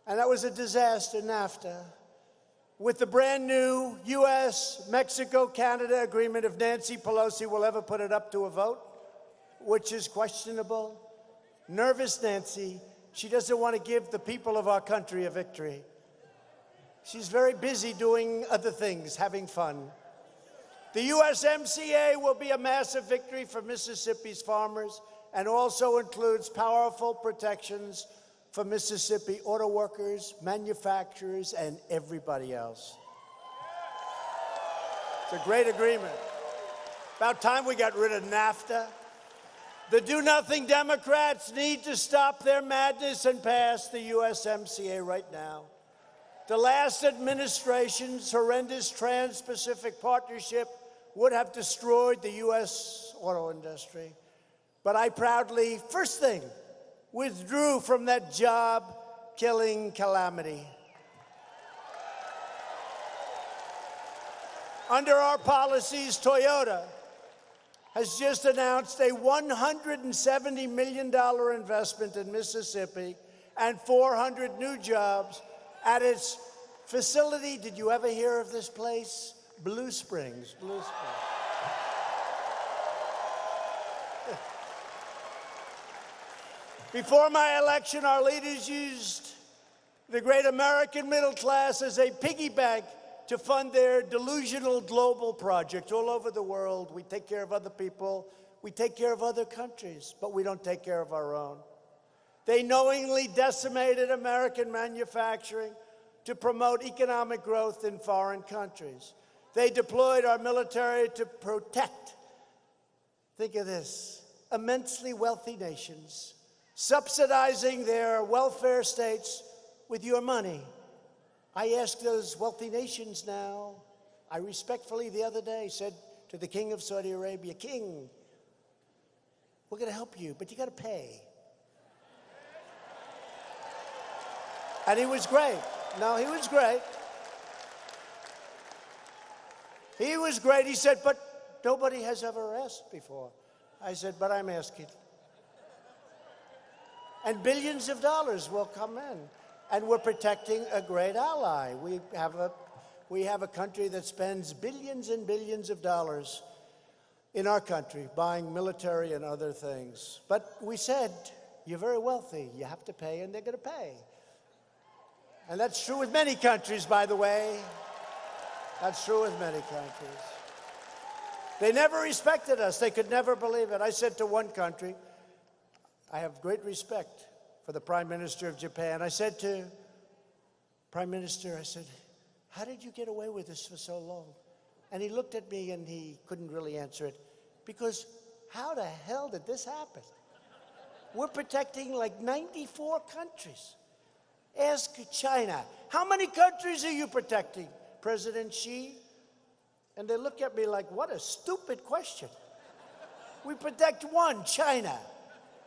and that was a disaster, NAFTA, with the brand new U.S.-Mexico-Canada agreement, if Nancy Pelosi will ever put it up to a vote, which is questionable. Nervous Nancy. She doesn't want to give the people of our country a victory. She's very busy doing other things, having fun. The USMCA will be a massive victory for Mississippi's farmers and also includes powerful protections for Mississippi auto workers, manufacturers, and everybody else. It's a great agreement. About time we got rid of NAFTA. The do-nothing Democrats need to stop their madness and pass the USMCA right now. The last administration's horrendous Trans-Pacific Partnership would have destroyed the U.S. auto industry. But I proudly, first thing, withdrew from that job-killing calamity. Under our policies, Toyota has just announced a $170 million investment in Mississippi and 400 new jobs at its facility. Did you ever hear of this place? Blue Springs. Before my election, our leaders used the great American middle class as a piggy bank to fund their delusional global projects all over the world. We take care of other people, we take care of other countries, but we don't take care of our own. They knowingly decimated American manufacturing to promote economic growth in foreign countries. They deployed our military to protect, think of this, immensely wealthy nations, subsidizing their welfare states with your money. I ask those wealthy nations now, I respectfully the other day said to the King of Saudi Arabia, King, we're going to help you, but you got to pay. And he was great. No, he was great. He was great. He said, but nobody has ever asked before. I said, but I'm asking. And billions of dollars will come in. And we're protecting a great ally. We have a country that spends billions and billions of dollars in our country buying military and other things. But we said, you're very wealthy. You have to pay, and they're going to pay. And that's true with many countries, by the way. That's true with many countries. They never respected us. They could never believe it. I said to one country, I have great respect for the Prime Minister of Japan. I said to Prime Minister, I said, how did you get away with this for so long? And he looked at me and he couldn't really answer it. Because how the hell did this happen? We're protecting like 94 countries. Ask China, how many countries are you protecting, President Xi? And they look at me like, what a stupid question. We protect one, China.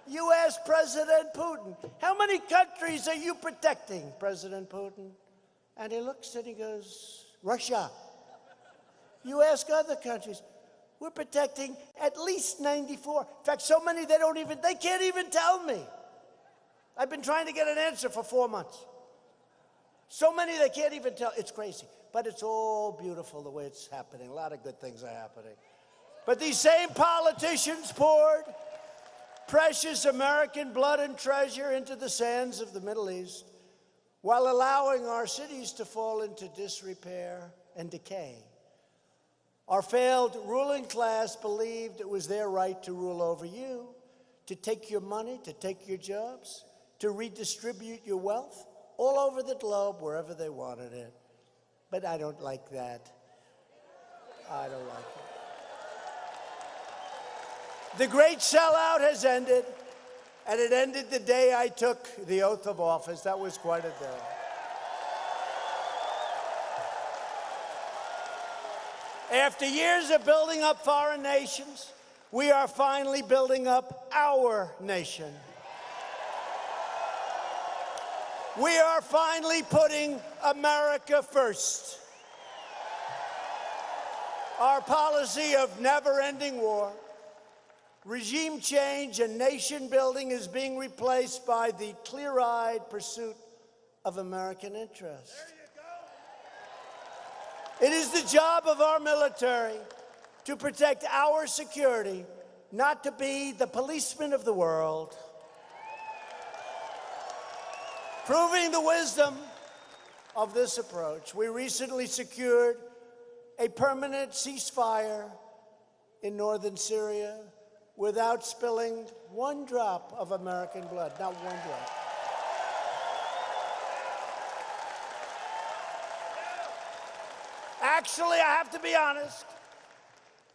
You ask President Putin, how many countries are you protecting, President Putin? And he looks and he goes, Russia. You ask other countries, we're protecting at least 94. In fact, so many they can't even tell me. I've been trying to get an answer for 4 months. So many they can't even tell. It's crazy. But it's all beautiful the way it's happening. A lot of good things are happening. But these same politicians poured precious American blood and treasure into the sands of the Middle East while allowing our cities to fall into disrepair and decay. Our failed ruling class believed it was their right to rule over you, to take your money, to take your jobs, to redistribute your wealth all over the globe wherever they wanted it. But I don't like that. I don't like it. The great sellout has ended, and it ended the day I took the oath of office. That was quite a day. After years of building up foreign nations, we are finally building up our nation. We are finally putting America first. Our policy of never-ending war, regime change, and nation building is being replaced by the clear-eyed pursuit of American interest. It is the job of our military to protect our security, not to be the policemen of the world. Proving the wisdom of this approach, we recently secured a permanent ceasefire in northern Syria without spilling one drop of American blood, not one drop. Actually, I have to be honest,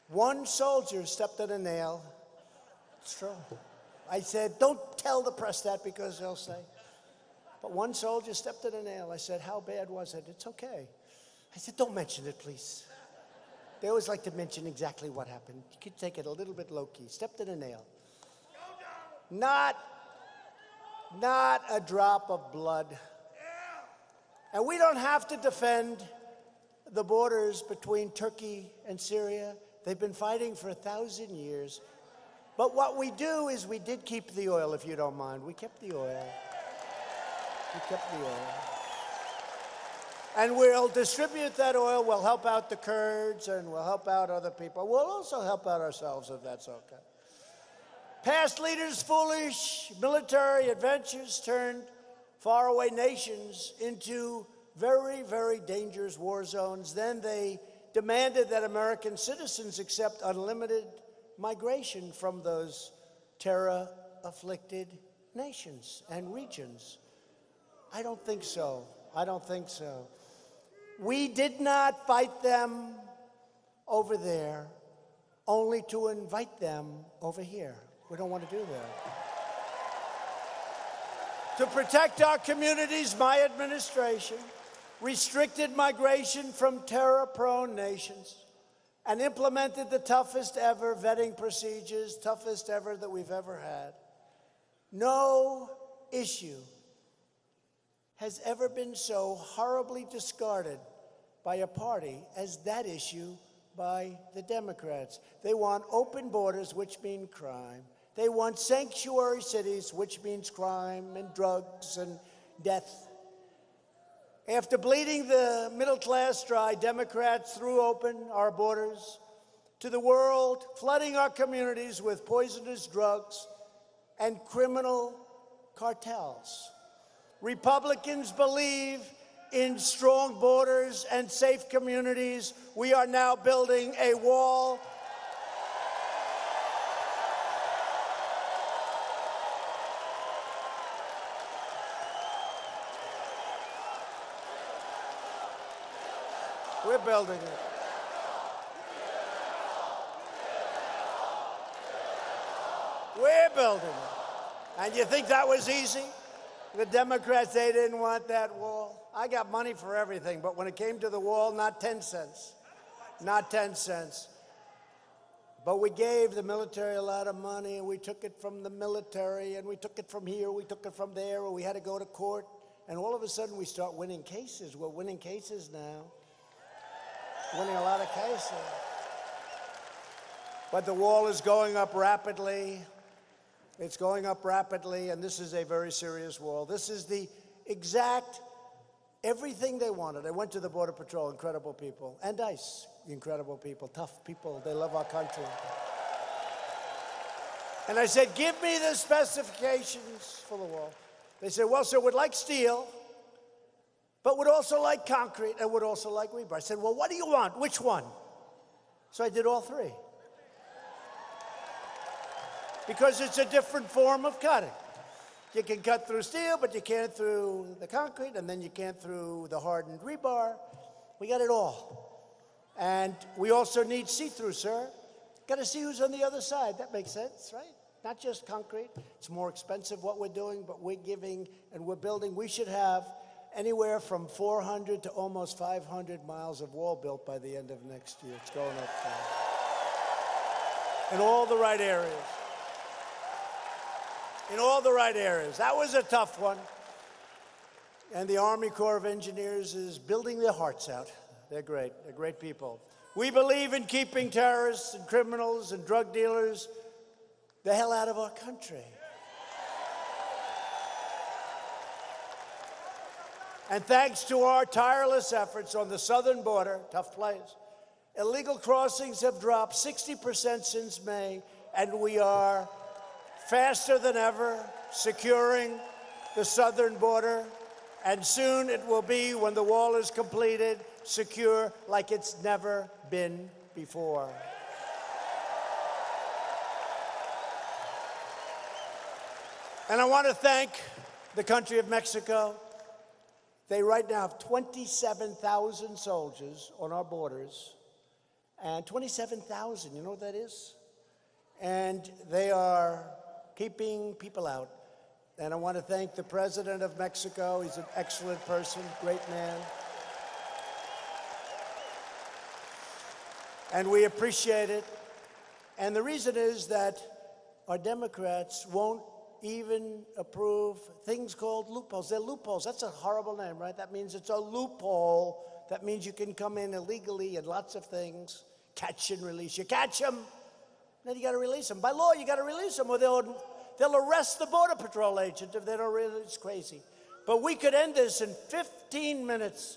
one soldier stepped on a nail. It's true. I said, don't tell the press that because they'll say. But one soldier stepped on a nail. I said, how bad was it? It's okay. I said, don't mention it, please. They always like to mention exactly what happened. You could take it a little bit low-key. Stepped on a nail. Not a drop of blood. And we don't have to defend the borders between Turkey and Syria. They've been fighting for 1,000 years. But what we do is we did keep the oil, if you don't mind. We kept the oil. We kept the oil. And we'll distribute that oil. We'll help out the Kurds and we'll help out other people. We'll also help out ourselves if that's okay. Past leaders' foolish military adventures turned faraway nations into very, very dangerous war zones. Then they demanded that American citizens accept unlimited migration from those terror-afflicted nations and regions. I don't think so. I don't think so. We did not fight them over there only to invite them over here. We don't want to do that. To protect our communities, my administration restricted migration from terror-prone nations and implemented the toughest ever vetting procedures, toughest ever that we've ever had. No issue has ever been so horribly discarded by a party as that issue by the Democrats. They want open borders, which mean crime. They want sanctuary cities, which means crime and drugs and death. After bleeding the middle class dry, Democrats threw open our borders to the world, flooding our communities with poisonous drugs and criminal cartels. Republicans believe in strong borders and safe communities. We are now building a wall. We're building it. We're building it. And you think that was easy? The Democrats, they didn't want that wall. I got money for everything, but when it came to the wall, not 10 cents. Not 10 cents. But we gave the military a lot of money, and we took it from the military, and we took it from here, we took it from there, or we had to go to court. And all of a sudden, we start winning cases. We're winning cases now. Winning a lot of cases. But the wall is going up rapidly. It's going up rapidly, and this is a very serious wall. This is the exact everything they wanted. I went to the Border Patrol, incredible people, and ICE, incredible people, tough people. They love our country. And I said, give me the specifications for the wall. They said, well, sir, we'd like steel, but would also like concrete and would also like rebar. I said, well, what do you want? Which one? So I did all three. Because it's a different form of cutting. You can cut through steel, but you can't through the concrete, and then you can't through the hardened rebar. We got it all. And we also need see-through, sir. Got to see who's on the other side. That makes sense, right? Not just concrete. It's more expensive what we're doing, but we're giving and we're building. We should have anywhere from 400 to almost 500 miles of wall built by the end of next year. It's going up in all the right areas. In all the right areas. That was a tough one. And the Army Corps of Engineers is building their hearts out. They're great. They're great people. We believe in keeping terrorists and criminals and drug dealers the hell out of our country. And thanks to our tireless efforts on the southern border, tough place, illegal crossings have dropped 60% since May, and we are faster than ever securing the southern border. And soon it will be, when the wall is completed, secure like it's never been before. And I want to thank the country of Mexico. They right now have 27,000 soldiers on our borders. And 27,000, you know what that is? And they are keeping people out. And I want to thank the President of Mexico. He's an excellent person, great man. And we appreciate it. And the reason is that our Democrats won't even approve things called loopholes. They're loopholes. That's a horrible name, right? That means it's a loophole. That means you can come in illegally and lots of things. Catch and release. You catch them, then you got to release them. By law, you got to release them, or they'll arrest the Border Patrol agent if they don't release. It's crazy. But we could end this in 15 minutes,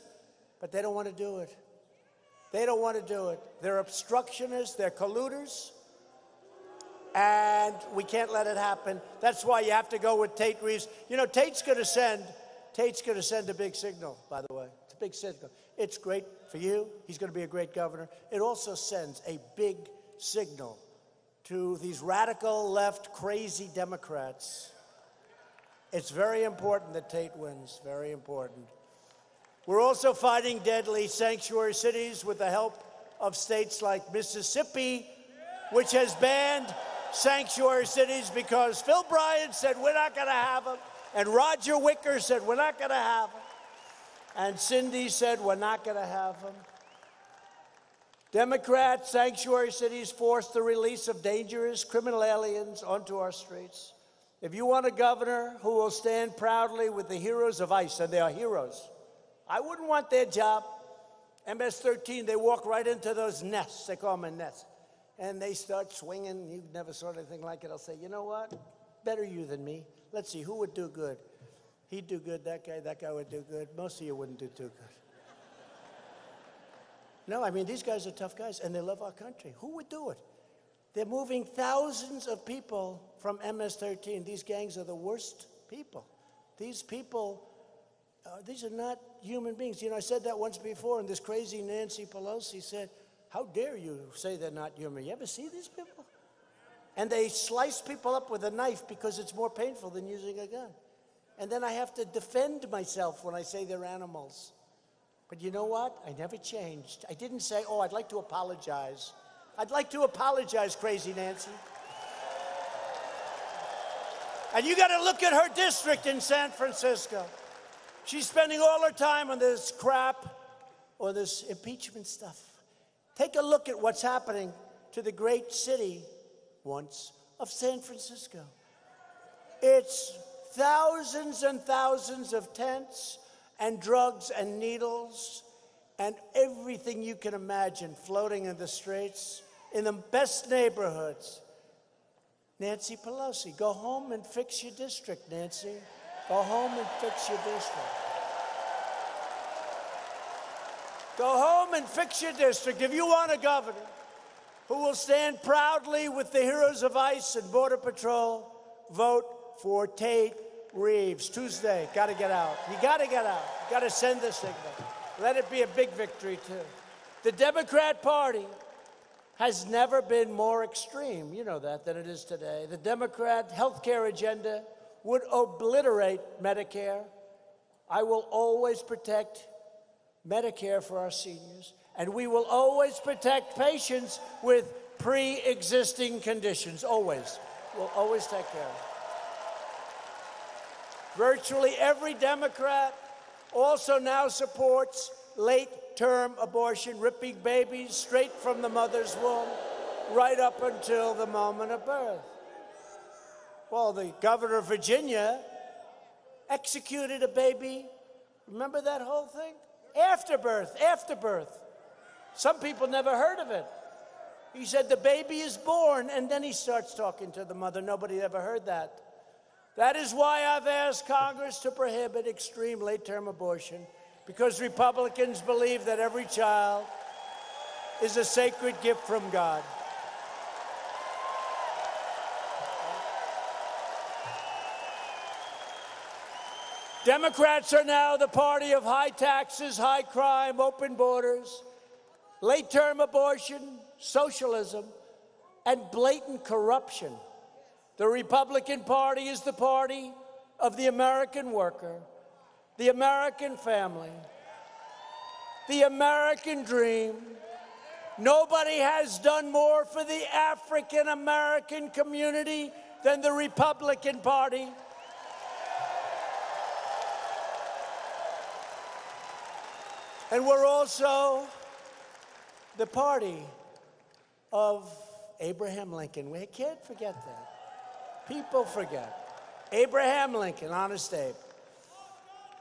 but they don't want to do it. They don't want to do it. They're obstructionists. They're colluders. and we can't let it happen. That's why you have to go with Tate Reeves. You know, Tate's going to send a big signal, by the way. It's a big signal. It's great for you. He's going to be a great governor. It also sends a big signal to these radical left, crazy Democrats. It's very important that Tate wins, very important. We're also fighting deadly sanctuary cities with the help of states like Mississippi, which has banned sanctuary cities because Phil Bryant said we're not going to have them, and Roger Wicker said we're not going to have them, and Cindy said we're not going to have them. Democrat sanctuary cities force the release of dangerous criminal aliens onto our streets. If you want a governor who will stand proudly with the heroes of ICE, and they are heroes, I wouldn't want their job. MS-13, they walk right into those nests. They call them a nest. And they start swinging. You've never saw anything like it. I'll say, you know what? Better you than me. Let's see, who would do good? He'd do good, that guy would do good. Most of you wouldn't do too good. No, I mean, these guys are tough guys, and they love our country. Who would do it? They're moving thousands of people from MS-13. These gangs are the worst people. These people, these are not human beings. You know, I said that once before, and this crazy Nancy Pelosi said, how dare you say they're not human? You ever see these people? And they slice people up with a knife because it's more painful than using a gun. And then I have to defend myself when I say they're animals. But you know what? I never changed. I didn't say, oh, I'd like to apologize. I'd like to apologize, crazy Nancy. And you got to look at her district in San Francisco. She's spending all her time on this crap or this impeachment stuff. Take a look at what's happening to the great city once of San Francisco. It's thousands and thousands of tents and drugs and needles and everything you can imagine floating in the streets in the best neighborhoods. Nancy Pelosi, go home and fix your district, Nancy. Go home and fix your district. Go home and fix your district. If you want a governor who will stand proudly with the heroes of ICE and Border Patrol, vote for Tate Reeves. Tuesday, got to get out. You got to get out. You got to send the signal. Let it be a big victory, too. The Democrat Party has never been more extreme, you know that, than it is today. The Democrat health care agenda would obliterate Medicare. I will always protect Medicare for our seniors, and we will always protect patients with pre-existing conditions, always. We'll always take care of them. Virtually every Democrat also now supports late-term abortion, ripping babies straight from the mother's womb right up until the moment of birth. Well, the governor of Virginia executed a baby. Remember that whole thing? After birth. Some people never heard of it. He said the baby is born, and then he starts talking to the mother. Nobody ever heard that. That is why I've asked Congress to prohibit extreme late-term abortion, because Republicans believe that every child is a sacred gift from God. Democrats are now the party of high taxes, high crime, open borders, late-term abortion, socialism, and blatant corruption. The Republican Party is the party of the American worker, the American family, the American dream. Nobody has done more for the African American community than the Republican Party. And we're also the party of Abraham Lincoln. We can't forget that. People forget. Abraham Lincoln, Honest Abe.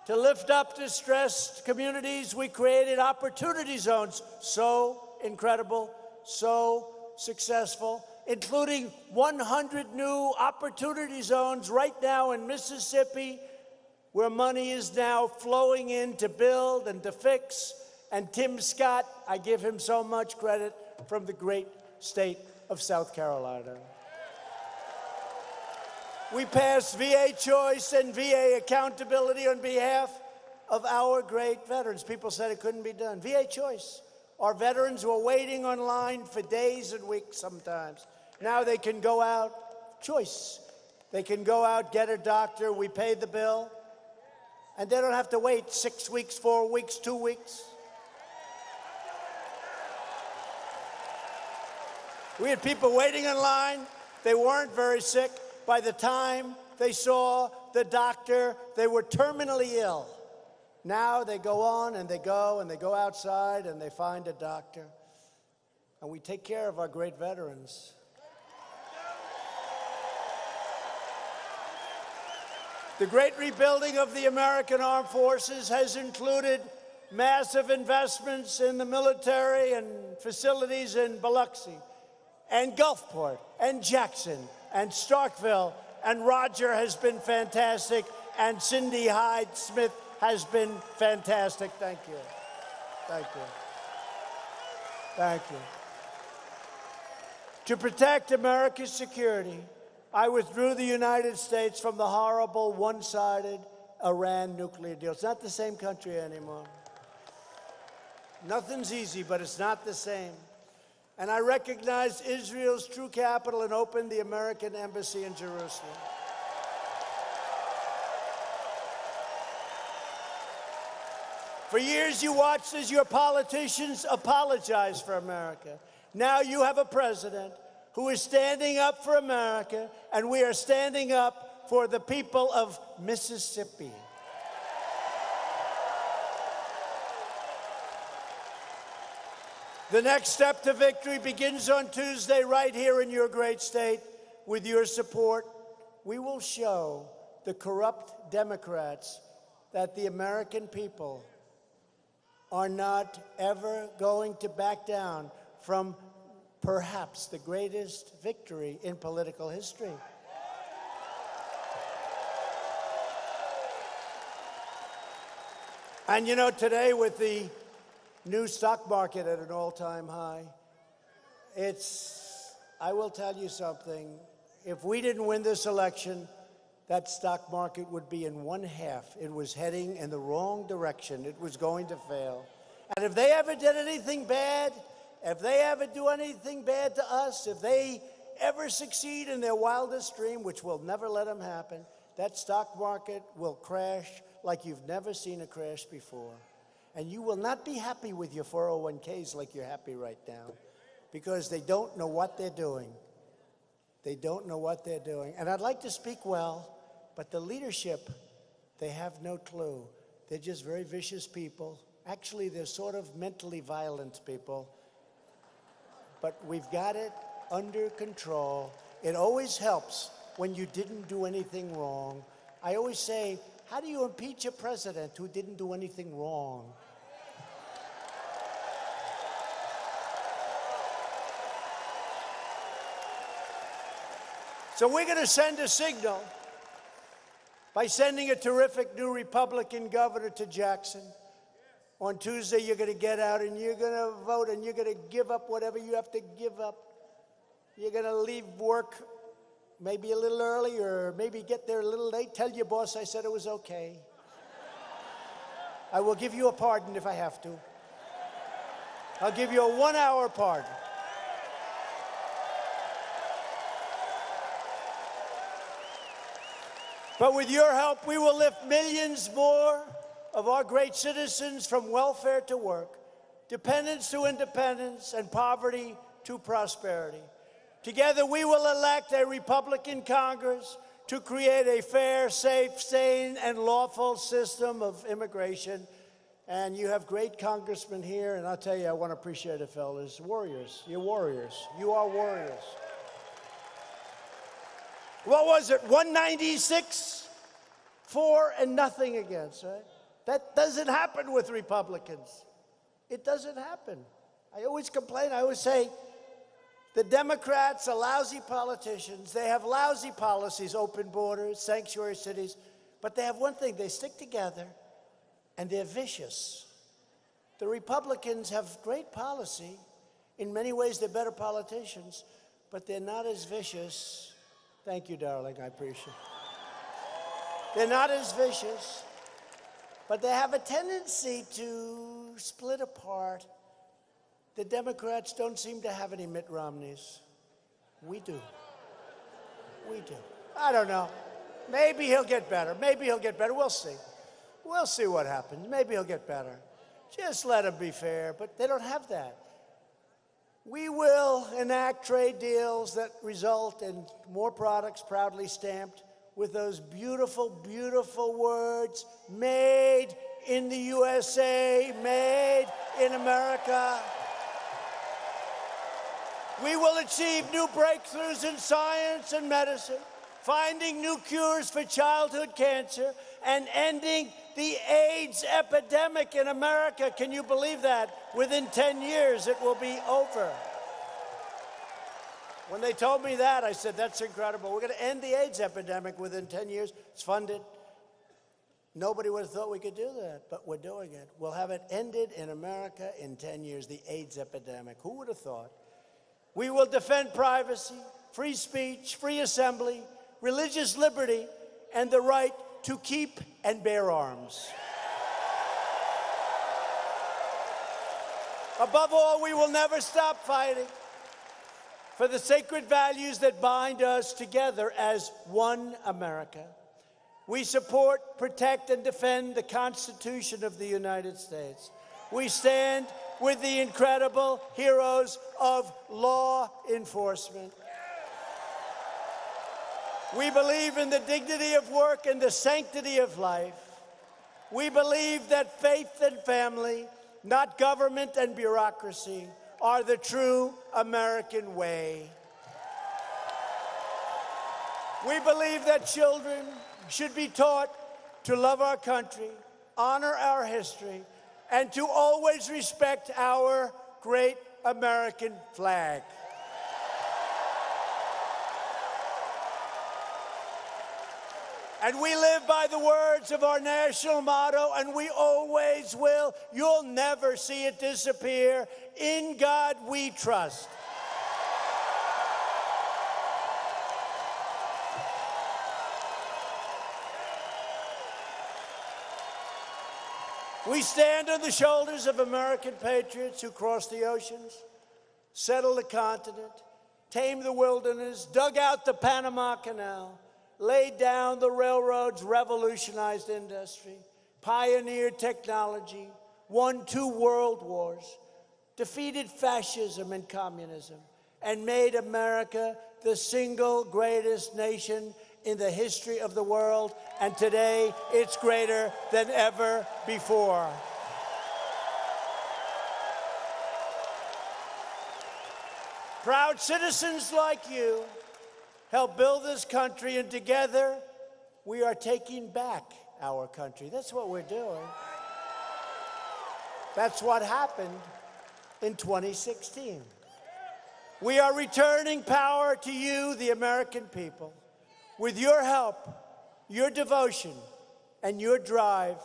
To lift up distressed communities, we created opportunity zones. So incredible, so successful, including 100 new opportunity zones right now in Mississippi, where money is now flowing in to build and to fix. And Tim Scott, I give him so much credit, from the great state of South Carolina. We passed VA choice and VA accountability on behalf of our great veterans. People said it couldn't be done. VA choice. Our veterans were waiting online for days and weeks sometimes. Now they can go out, choice. They can go out, get a doctor, we pay the bill, and they don't have to wait 6 weeks, 4 weeks, 2 weeks. We had people waiting in line. They weren't very sick. By the time they saw the doctor, they were terminally ill. Now they go on and they go outside and they find a doctor. And we take care of our great veterans. The great rebuilding of the American Armed Forces has included massive investments in the military and facilities in Biloxi, and Gulfport, and Jackson, and Starkville, and Roger has been fantastic, and Cindy Hyde-Smith has been fantastic. Thank you. Thank you. Thank you. To protect America's security, I withdrew the United States from the horrible one-sided Iran nuclear deal. It's not the same country anymore. Nothing's easy, but it's not the same. And I recognized Israel's true capital and opened the American embassy in Jerusalem. For years you watched as your politicians apologized for America. Now you have a president who is standing up for America, and we are standing up for the people of Mississippi. The next step to victory begins on Tuesday right here in your great state. With your support, we will show the corrupt Democrats that the American people are not ever going to back down from perhaps the greatest victory in political history. And you know, today with the new stock market at an all-time high, I will tell you something, if we didn't win this election, that stock market would be in one half. It was heading in the wrong direction. It was going to fail. And if they ever did anything bad, if they ever do anything bad to us, if they ever succeed in their wildest dream, which we'll never let them happen, that stock market will crash like you've never seen a crash before. And you will not be happy with your 401ks like you're happy right now, because they don't know what they're doing. They don't know what they're doing. And I'd like to speak well, but the leadership, they have no clue. They're just very vicious people. Actually, they're sort of mentally violent people. But we've got it under control. It always helps when you didn't do anything wrong. I always say, how do you impeach a president who didn't do anything wrong? So we're going to send a signal by sending a terrific new Republican governor to Jackson. On Tuesday, you're going to get out and you're going to vote and you're going to give up whatever you have to give up. You're going to leave work maybe a little early or maybe get there a little late. Tell your boss I said it was okay. I will give you a pardon if I have to. I'll give you a 1-hour pardon. But with your help, we will lift millions more of our great citizens from welfare to work, dependence to independence, and poverty to prosperity. Together, we will elect a Republican Congress to create a fair, safe, sane, and lawful system of immigration. And you have great congressmen here, and I'll tell you, I want to appreciate it, fellas. Warriors. You're warriors. You are warriors. What was it, 196 for and nothing against, right? That doesn't happen with Republicans. It doesn't happen. I always complain. I always say the Democrats are lousy politicians. They have lousy policies, open borders, sanctuary cities. But they have one thing. They stick together, and they're vicious. The Republicans have great policy. In many ways, they're better politicians, but they're not as vicious. Thank you, darling. I appreciate it. They're not as vicious, but they have a tendency to split apart. The Democrats don't seem to have any Mitt Romneys. We do. We do. I don't know. Maybe he'll get better. Maybe he'll get better. We'll see. We'll see what happens. Maybe he'll get better. Just let him be fair, but they don't have that. We will enact trade deals that result in more products proudly stamped with those beautiful, beautiful words, made in the USA, made in America. We will achieve new breakthroughs in science and medicine, finding new cures for childhood cancer, and ending the AIDS epidemic in America. Can you believe that? Within 10 years, it will be over. When they told me that, I said, that's incredible. We're going to end the AIDS epidemic within 10 years. It's funded. Nobody would have thought we could do that, but we're doing it. We'll have it ended in America in 10 years, the AIDS epidemic. Who would have thought? We will defend privacy, free speech, free assembly, religious liberty, and the right to keep and bear arms. Above all, we will never stop fighting for the sacred values that bind us together as one America. We support, protect, and defend the Constitution of the United States. We stand with the incredible heroes of law enforcement. We believe in the dignity of work and the sanctity of life. We believe that faith and family, not government and bureaucracy, are the true American way. We believe that children should be taught to love our country, honor our history, and to always respect our great American flag. And we live by the words of our national motto, and we always will. You'll never see it disappear. In God we trust. We stand on the shoulders of American patriots who crossed the oceans, settled the continent, tamed the wilderness, dug out the Panama Canal, laid down the railroads, revolutionized industry, pioneered technology, won 2 world wars, defeated fascism and communism, and made America the single greatest nation in the history of the world, and today it's greater than ever before. Proud citizens like you help build this country, and together we are taking back our country. That's what we're doing. That's what happened in 2016. We are returning power to you, the American people. With your help, your devotion, and your drive,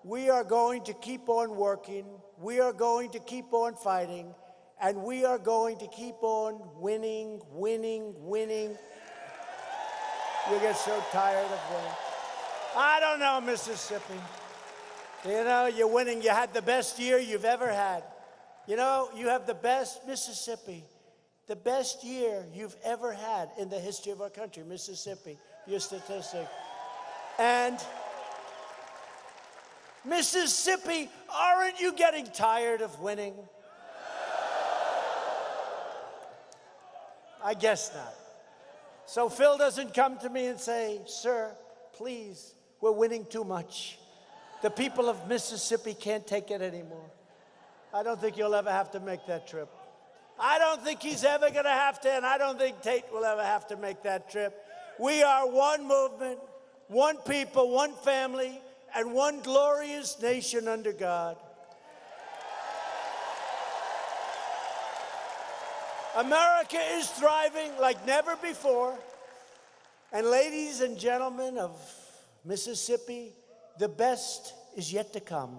we are going to keep on working, we are going to keep on fighting, and we are going to keep on winning, winning, winning. You get so tired of winning. I don't know, Mississippi. You know, you're winning. You had the best year you've ever had. You know, you have the best, Mississippi, the best year you've ever had in the history of our country, Mississippi, your statistic. And Mississippi, aren't you getting tired of winning? I guess not. So Phil doesn't come to me and say, sir, please, we're winning too much. The people of Mississippi can't take it anymore. I don't think you'll ever have to make that trip. I don't think he's ever going to have to, and I don't think Tate will ever have to make that trip. We are one movement, one people, one family, and one glorious nation under God. America is thriving like never before. And ladies and gentlemen of Mississippi, the best is yet to come.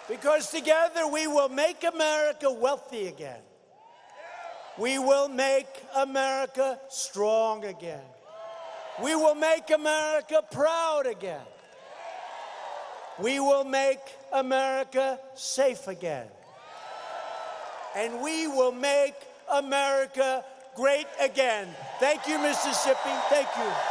Because together we will make America wealthy again. We will make America strong again. We will make America proud again. We will make America safe again. And we will make America great again. Thank you, Mississippi. Thank you.